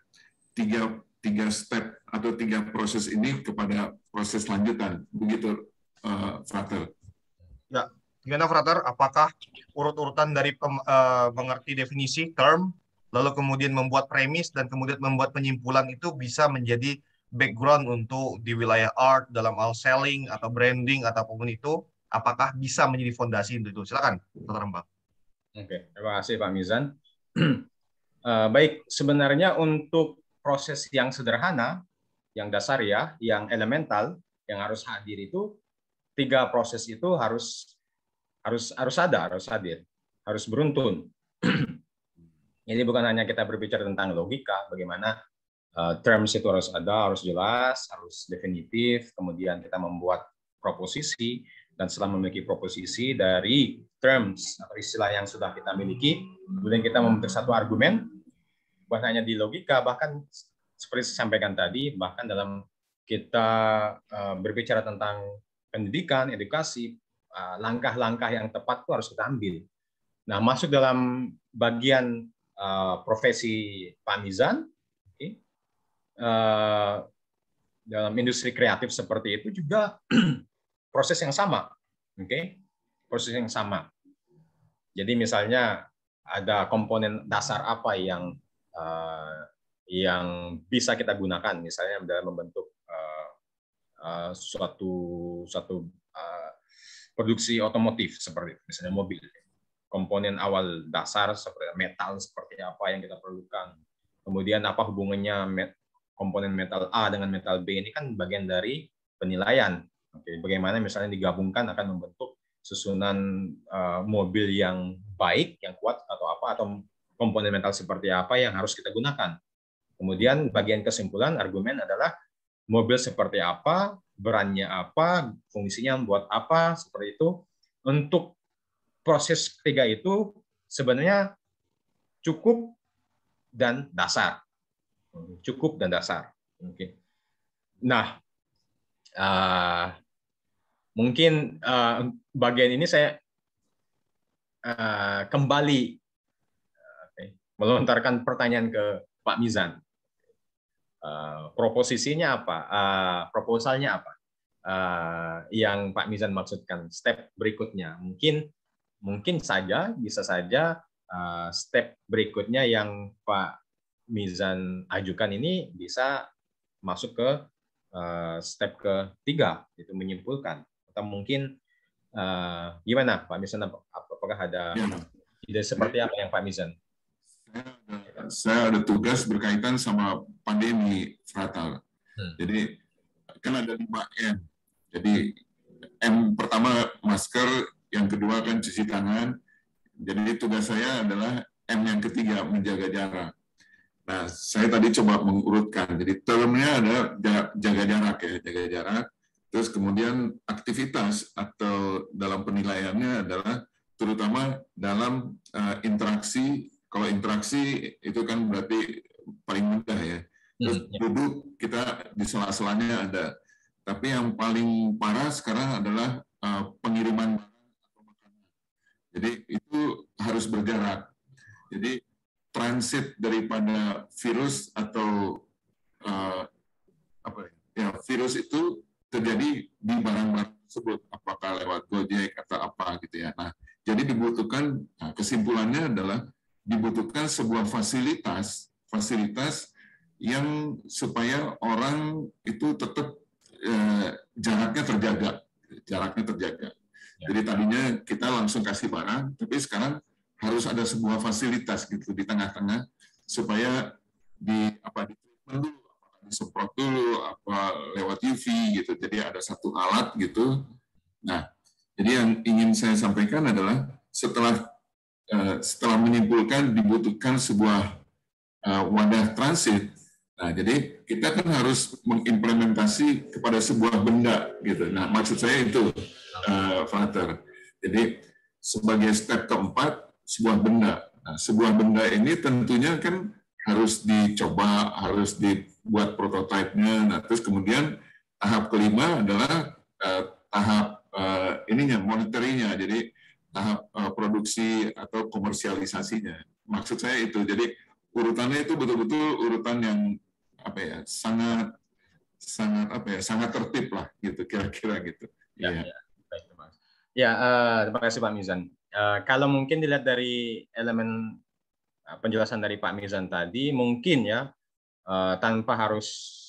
tiga step atau 3 proses ini kepada proses lanjutan, begitu, Frater. Ya, gimana Frater? Apakah urut-urutan dari mengerti definisi term, lalu kemudian membuat premis dan kemudian membuat penyimpulan itu bisa menjadi background untuk di wilayah art dalam hal selling atau branding atau apapun itu? Apakah bisa menjadi fondasi untuk itu? Silakan, Dr. Mbak. Oke, terima kasih Pak Mizan. Baik, sebenarnya untuk proses yang sederhana, yang dasar ya, yang elemental, yang harus hadir itu 3 proses itu harus hadir, harus beruntun. Jadi bukan hanya kita berbicara tentang logika, bagaimana terms itu harus ada, harus jelas, harus definitif, kemudian kita membuat proposisi, dan setelah memiliki proposisi dari terms atau istilah yang sudah kita miliki, kemudian kita membentuk satu argumen, bukan hanya di logika, bahkan seperti saya sampaikan tadi, bahkan dalam kita berbicara tentang pendidikan, edukasi, langkah-langkah yang tepat itu harus kita ambil. Nah, masuk dalam bagian profesi Pak Mizan, dalam industri kreatif seperti itu juga proses yang sama, proses yang sama. Jadi misalnya ada komponen dasar apa yang bisa kita gunakan, misalnya dalam membentuk suatu produksi otomotif seperti itu, misalnya mobil. Komponen awal dasar seperti metal seperti apa yang kita perlukan. Kemudian apa hubungannya komponen metal A dengan metal B, ini kan bagian dari penilaian. Bagaimana misalnya digabungkan akan membentuk susunan mobil yang baik, yang kuat atau apa, atau komponen metal seperti apa yang harus kita gunakan. Kemudian bagian kesimpulan argumen adalah mobil seperti apa, brandnya apa, fungsinya buat apa, seperti itu. Untuk proses ketiga itu sebenarnya cukup dan dasar. Cukup dan dasar. Nah, mungkin bagian ini saya kembali melontarkan pertanyaan ke Pak Mizan. Proposisinya apa? Proposalnya apa? Yang Pak Mizan maksudkan step berikutnya. Mungkin saja, bisa saja step berikutnya yang Pak Mizan ajukan ini bisa masuk ke step ketiga, itu menyimpulkan. Atau mungkin gimana Pak Mizan? Apakah ada ide seperti apa yang Pak Mizan? Saya ada tugas berkaitan sama pandemi, Frater. Jadi kan ada 5 M. Jadi M pertama masker, yang kedua kan cuci tangan. Jadi tugas saya adalah M yang ketiga, menjaga jarak. Nah, saya tadi coba mengurutkan. Jadi termnya adalah jaga jarak ya, jaga jarak. Terus kemudian aktivitas atau dalam penilaiannya adalah terutama dalam interaksi. Kalau interaksi itu kan berarti paling mudah ya. Terus duduk kita di sela-selanya ada. Tapi yang paling parah sekarang adalah pengiriman atau makanan. Jadi itu harus berjarak. Jadi transit daripada virus atau virus itu terjadi di barang-barang tersebut, apakah lewat Gojek atau apa gitu ya. Nah, jadi dibutuhkan, kesimpulannya adalah dibutuhkan sebuah fasilitas yang supaya orang itu tetap jaraknya terjaga. Jadi tadinya kita langsung kasih barang, tapi sekarang harus ada sebuah fasilitas gitu di tengah-tengah supaya disemprot dulu, lewat UV gitu. Jadi ada satu alat gitu. Nah, jadi yang ingin saya sampaikan adalah setelah menyimpulkan dibutuhkan sebuah wadah transit. Nah, jadi kita kan harus mengimplementasi kepada sebuah benda gitu. Nah, maksud saya itu, Frater. Jadi sebagai step keempat, sebuah benda. Nah, sebuah benda ini tentunya kan harus dicoba, harus dibuat prototipenya. Nah, terus kemudian tahap kelima adalah tahap monitoringnya. Jadi tahap produksi atau komersialisasinya. Maksud saya itu. Jadi urutannya itu betul-betul urutan yang sangat tertib lah gitu, kira-kira gitu. Ya, baik, terima kasih Pak Mizan. Kalau mungkin dilihat dari elemen penjelasan dari Pak Mizan tadi, mungkin ya tanpa harus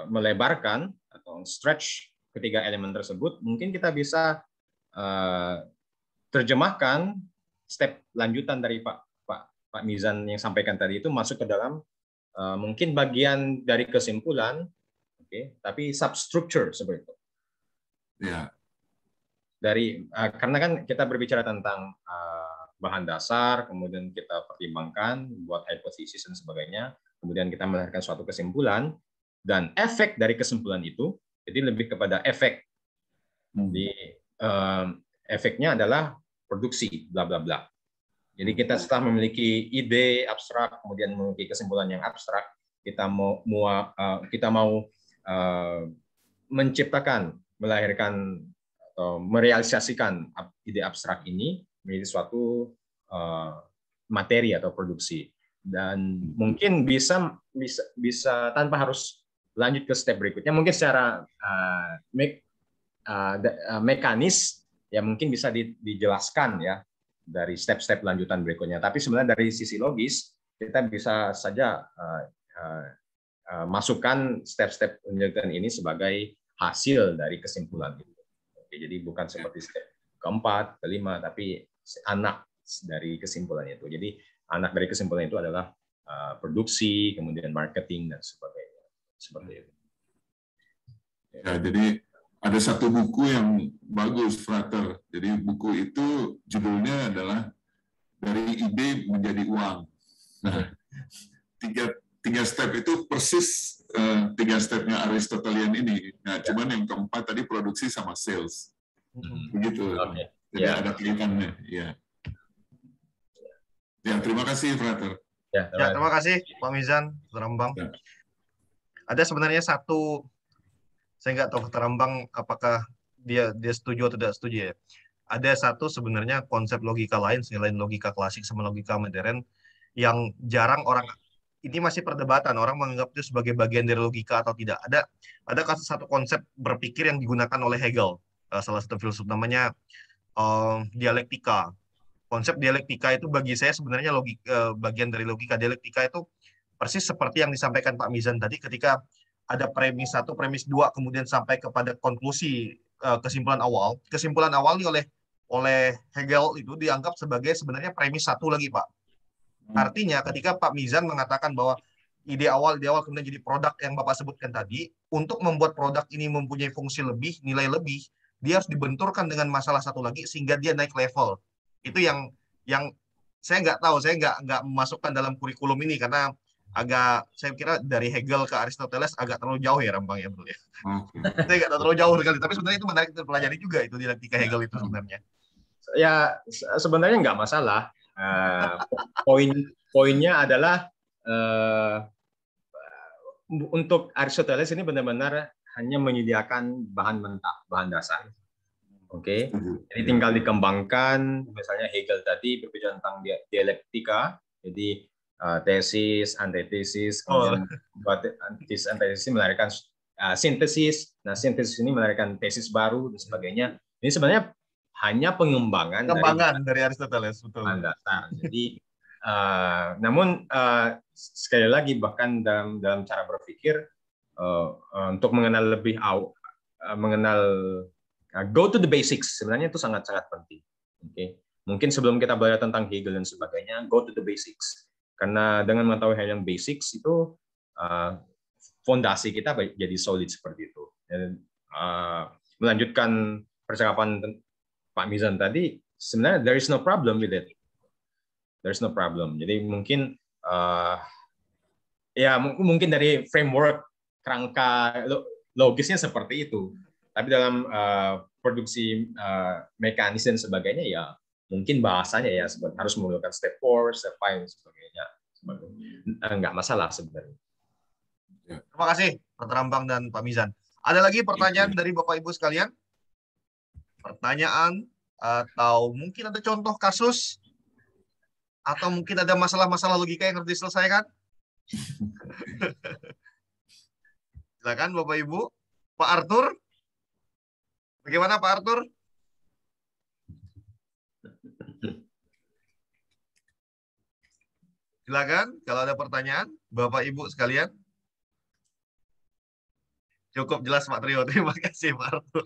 melebarkan atau stretch ketiga elemen tersebut, mungkin kita bisa terjemahkan step lanjutan dari Pak Mizan yang sampaikan tadi itu masuk ke dalam mungkin bagian dari kesimpulan, tapi substructure seperti itu. Ya. Karena kan kita berbicara tentang bahan dasar, kemudian kita pertimbangkan, buat hipotesis dan sebagainya, kemudian kita melahirkan suatu kesimpulan, dan efek dari kesimpulan itu, jadi lebih kepada efek. Efeknya adalah produksi, bla bla bla. Jadi kita setelah memiliki ide abstrak, kemudian memiliki kesimpulan yang abstrak, kita mau menciptakan, melahirkan atau merealisasikan ide abstrak ini menjadi suatu materi atau produksi. Dan mungkin bisa tanpa harus lanjut ke step berikutnya, mungkin secara mekanis ya mungkin bisa dijelaskan ya dari step-step lanjutan berikutnya. Tapi sebenarnya dari sisi logis kita bisa saja masukkan step-step lanjutan ini sebagai hasil dari kesimpulan itu. Jadi bukan seperti step keempat, kelima, tapi anak dari kesimpulan itu. Jadi anak dari kesimpulan itu adalah produksi, kemudian marketing dan sebagainya. Seperti itu. Ya, jadi ada satu buku yang bagus, Frater. Jadi buku itu judulnya adalah Dari Ide Menjadi Uang. Nah, tiga step itu persis tiga stepnya Aristotelian ini. Nah, cuman yang keempat tadi produksi sama sales. Begitu. Okay. Jadi ada kaitannya. Ya. Ya, terima kasih, Frater. Ya, terima kasih, Pak Mizan, Terambang. Ya. Ada sebenarnya satu, saya nggak tahu Terambang apakah dia setuju atau tidak setuju ya. Ada satu sebenarnya konsep logika lain selain logika klasik sama logika modern yang jarang orang, ini masih perdebatan, orang menganggap itu sebagai bagian dari logika atau tidak. Ada satu konsep berpikir yang digunakan oleh Hegel, salah satu filsuf, namanya dialektika. Konsep dialektika itu bagi saya sebenarnya bagian dari logika. Dialektika itu persis seperti yang disampaikan Pak Mizan tadi, ketika ada premis 1, premis 2, kemudian sampai kepada konklusi kesimpulan awal. Kesimpulan awal ini oleh Hegel itu dianggap sebagai sebenarnya premis 1 lagi, Pak. Artinya ketika Pak Mizan mengatakan bahwa ide awal kemudian jadi produk yang Bapak sebutkan tadi. Untuk membuat produk ini mempunyai fungsi lebih, nilai lebih, dia harus dibenturkan dengan masalah satu lagi sehingga dia naik level. Itu yang saya nggak tahu, saya nggak memasukkan dalam kurikulum ini karena agak, saya kira dari Hegel ke Aristoteles agak terlalu jauh ya Rambang ya, Bro ya. Oke. Saya nggak terlalu jauh sekali, tapi sebenarnya itu menarik dipelajari juga itu dialektika Hegel itu sebenarnya. Ya sebenarnya nggak masalah. Poinnya adalah untuk Aristoteles ini benar-benar hanya menyediakan bahan mentah, bahan dasar. Oke, jadi tinggal dikembangkan. Misalnya Hegel tadi berbicara tentang dialektika, jadi tesis, antitesis, kemudian buat tesis, antitesis melahirkan sintesis. Nah, sintesis ini melahirkan tesis baru dan sebagainya. Ini sebenarnya hanya pengembangan dari Aristoteles, betul. Bahan dasar. Jadi, namun sekali lagi bahkan dalam cara berpikir untuk mengenal lebih mengenal go to the basics sebenarnya itu sangat-sangat penting. Oke. Mungkin sebelum kita belajar tentang Hegel dan sebagainya, go to the basics. Karena dengan mengetahui hal yang basics itu fondasi kita jadi solid seperti itu. Dan, melanjutkan percakapan Pak Mizan tadi, sebenarnya there is no problem with it. There's no problem. Jadi mungkin ya mungkin dari framework kerangka logisnya seperti itu. Tapi dalam produksi mekanis dan sebagainya ya mungkin bahasanya ya harus menggunakan step 4, step 5 dan sebagainya. Enggak masalah sebenarnya. Terima kasih Pak Rambang dan Pak Mizan. Ada lagi pertanyaan dari Bapak Ibu sekalian? Pertanyaan atau mungkin ada contoh kasus atau mungkin ada masalah-masalah logika yang harus diselesaikan? Silakan Bapak Ibu. Pak Arthur? Bagaimana Pak Arthur? Silakan kalau ada pertanyaan, Bapak Ibu sekalian. Cukup jelas Pak Trio, terima kasih Pak Arthur.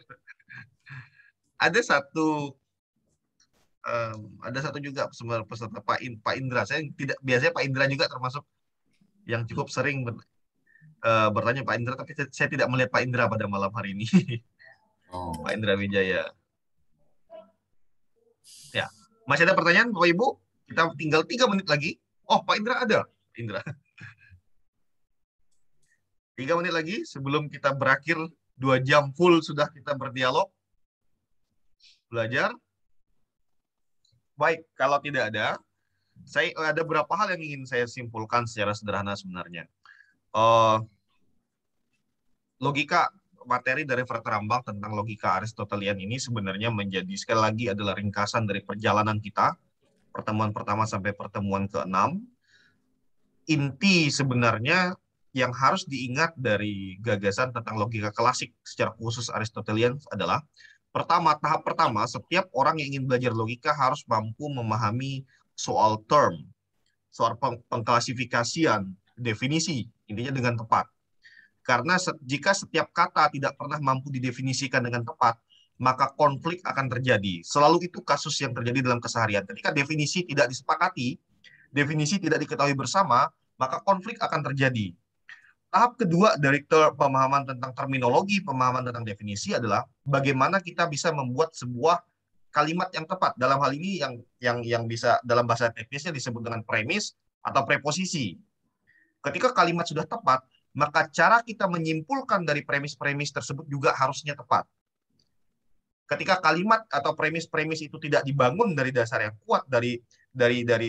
Ada satu juga peserta Pak Indra. Saya tidak biasanya Pak Indra juga termasuk yang cukup sering bertanya Pak Indra, tapi saya tidak melihat Pak Indra pada malam hari ini. Pak Indra Wijaya. Ya, masih ada pertanyaan Bapak Ibu? Kita tinggal 3 menit lagi. Oh, Pak Indra ada. Indra. 3 menit lagi sebelum kita berakhir 2 jam full sudah kita berdialog. Belajar. Baik, kalau tidak ada, saya ada beberapa hal yang ingin saya simpulkan secara sederhana sebenarnya. Logika materi dari Frater Rambang tentang logika Aristotelian ini sebenarnya menjadi sekali lagi adalah ringkasan dari perjalanan kita, pertemuan pertama sampai pertemuan ke-6. Inti sebenarnya yang harus diingat dari gagasan tentang logika klasik secara khusus Aristotelian adalah tahap pertama, setiap orang yang ingin belajar logika harus mampu memahami soal term, soal pengklasifikasian, definisi, intinya dengan tepat. Karena jika setiap kata tidak pernah mampu didefinisikan dengan tepat, maka konflik akan terjadi. Selalu itu kasus yang terjadi dalam keseharian. Ketika definisi tidak disepakati, definisi tidak diketahui bersama, maka konflik akan terjadi. Tahap kedua dari pemahaman tentang terminologi, pemahaman tentang definisi adalah bagaimana kita bisa membuat sebuah kalimat yang tepat. Dalam hal ini yang bisa dalam bahasa teknisnya disebut dengan premis atau preposisi. Ketika kalimat sudah tepat, maka cara kita menyimpulkan dari premis-premis tersebut juga harusnya tepat. Ketika kalimat atau premis-premis itu tidak dibangun dari dasar yang kuat dari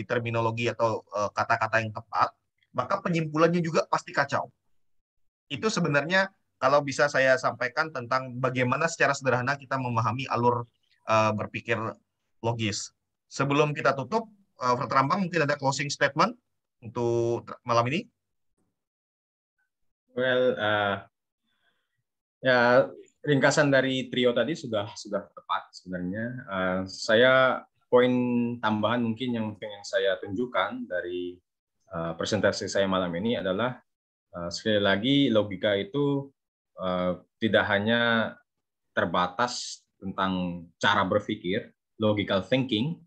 terminologi atau kata-kata yang tepat, maka penyimpulannya juga pasti kacau. Itu sebenarnya kalau bisa saya sampaikan tentang bagaimana secara sederhana kita memahami alur berpikir logis. Sebelum kita tutup, Frater Rambang mungkin ada closing statement untuk malam ini. Well, ya ringkasan dari trio tadi sudah tepat sebenarnya. Saya poin tambahan mungkin yang ingin saya tunjukkan dari presentasi saya malam ini adalah sekali lagi logika itu tidak hanya terbatas tentang cara berpikir, logical thinking,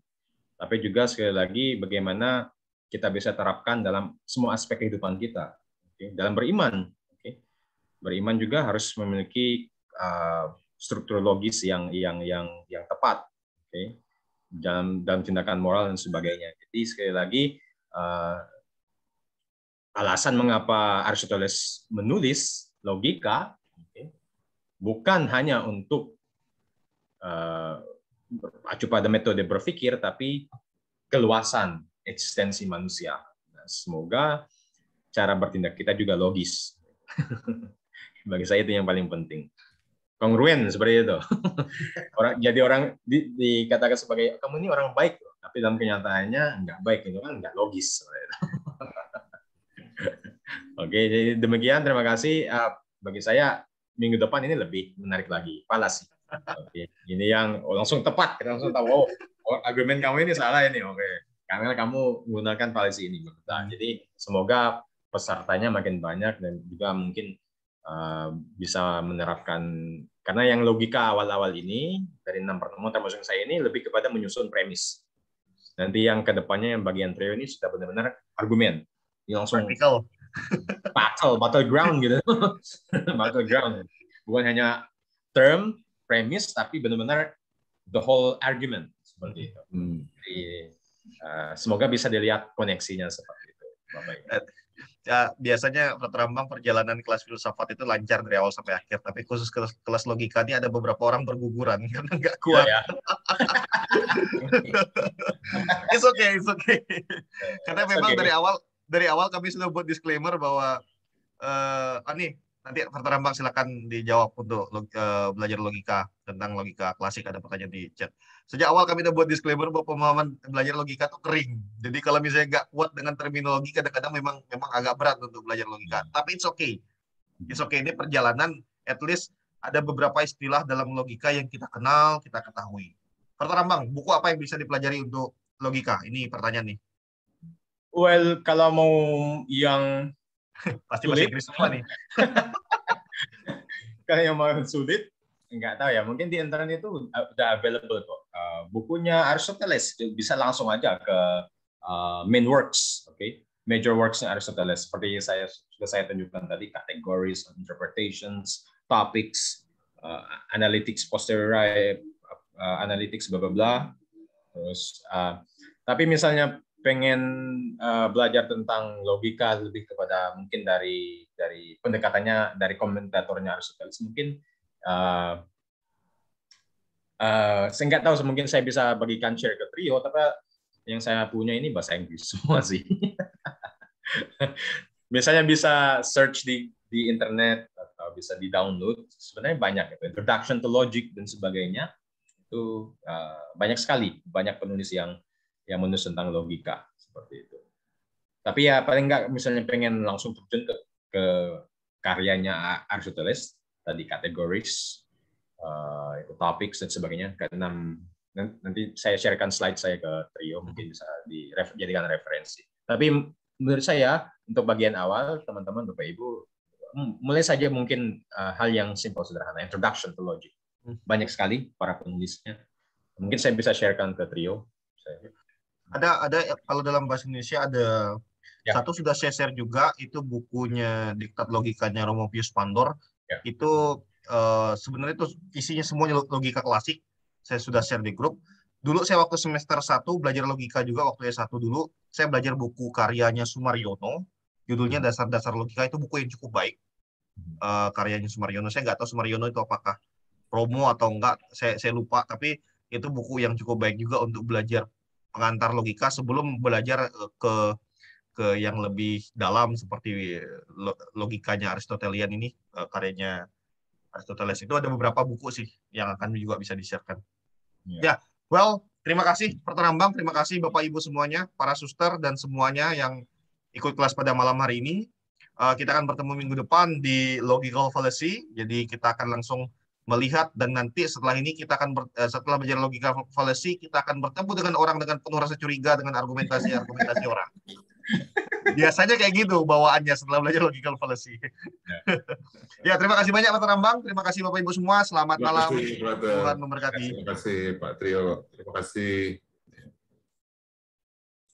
tapi juga sekali lagi bagaimana kita bisa terapkan dalam semua aspek kehidupan kita. dalam beriman. Beriman juga harus memiliki struktur logis yang tepat, dalam tindakan moral dan sebagainya. Jadi sekali lagi alasan mengapa Aristoteles menulis logika bukan hanya untuk berpacu pada metode berpikir, tapi keluasan eksistensi manusia. Nah, semoga cara bertindak kita juga logis. Bagi saya itu yang paling penting. Kongruen seperti itu. Jadi orang dikatakan sebagai kamu ini orang baik, tapi dalam kenyataannya nggak baik, itu kan nggak logis. Oke, jadi demikian. Terima kasih. Bagi saya minggu depan ini lebih menarik lagi. Falasi. Oke, ini yang langsung tepat. Kita langsung tahu, argumen kamu ini salah ini. Oke, karena kamu menggunakan falasi ini. Nah, jadi semoga pesertanya makin banyak dan juga mungkin bisa menerapkan, karena yang logika awal-awal ini dari 6 pertemuan termasuk saya ini lebih kepada menyusun premis. Nanti yang kedepannya yang bagian trio ini sudah benar-benar argumen. Ini langsung battleground gitu. Battleground. Bukan hanya term, premis, tapi benar-benar the whole argument seperti itu. Jadi, semoga bisa dilihat koneksinya seperti itu. Bapak. Ya, biasanya Rambang perjalanan kelas filsafat itu lancar dari awal sampai akhir, tapi khusus kelas logika ini ada beberapa orang berguguran karena nggak kuat. Ya. It's okay. Karena memang dari awal kami sudah buat disclaimer bahwa nanti Rambang silakan dijawab untuk belajar logika, tentang logika klasik, ada pertanyaan di chat. Sejak awal kami sudah buat disclaimer bahwa pemahaman belajar logika itu kering. Jadi kalau misalnya nggak kuat dengan terminologi, kadang-kadang memang agak berat untuk belajar logika. Tapi it's okay. Ini perjalanan, at least ada beberapa istilah dalam logika yang kita kenal, kita ketahui. Rambang, buku apa yang bisa dipelajari untuk logika? Ini pertanyaan nih. Well, kalau mau yang pasti bahasa Inggris semua nih. Kalau yang mau sulit, nggak tahu ya. Mungkin di internet itu udah available kok. Bukunya Aristoteles bisa langsung aja ke main works, major works-nya Aristoteles. Seperti sudah saya tunjukkan tadi, categories, interpretations, topics, analytics posteriori, analytics bla bla bla. Terus, tapi misalnya pengen belajar tentang logika lebih kepada mungkin dari pendekatannya dari komentatornya Aristoteles, mungkin saya nggak tahu, mungkin saya bisa bagikan share ke trio, tapi yang saya punya ini bahasa Inggris semua sih. Misalnya bisa search di internet atau bisa di download, sebenarnya banyak, introduction to logic dan sebagainya, itu banyak sekali, banyak penulis yang menulis tentang logika seperti itu. Tapi ya paling nggak misalnya pengen langsung terjun ke karyanya Aristoteles, tadi categories, itu topics dan sebagainya. Karena nanti saya sharekan slide saya ke trio, mungkin bisa dijadikan referensi. Tapi menurut saya untuk bagian awal, teman-teman Bapak Ibu mulai saja mungkin hal yang simple sederhana, introduction to logic. Banyak sekali para penulisnya. Mungkin saya bisa sharekan ke trio. Ada kalau dalam bahasa Indonesia ada satu sudah saya share juga, itu bukunya Diktat Logikanya Romo Pius Pandor. Itu sebenarnya itu isinya semuanya logika klasik. Saya sudah share di grup. Dulu saya waktu semester 1 belajar logika juga, waktu S1 dulu saya belajar buku karyanya Sumaryono, judulnya Dasar-Dasar Logika. Itu buku yang cukup baik. Karyanya Sumaryono, saya nggak tahu Sumaryono itu apakah promo atau enggak, saya lupa, tapi itu buku yang cukup baik juga untuk belajar pengantar logika sebelum belajar ke yang lebih dalam seperti logikanya Aristotelian ini, karyanya Aristoteles. Itu ada beberapa buku sih yang akan juga bisa di-share-kan. Ya, well, terima kasih Rambang, terima kasih Bapak Ibu semuanya, para suster dan semuanya yang ikut kelas pada malam hari ini. Kita akan bertemu minggu depan di Logical Fallacy. Jadi kita akan langsung melihat, dan nanti setelah ini kita akan setelah belajar logika fallacy, kita akan bertemu dengan orang dengan penuh rasa curiga dengan argumentasi orang. Biasanya kayak gitu bawaannya setelah belajar logika fallacy. Ya, terima kasih banyak Pak Rambang, terima kasih Bapak Ibu semua, selamat malam. Tuhan memberkati. Terima kasih Pak Trio, terima kasih.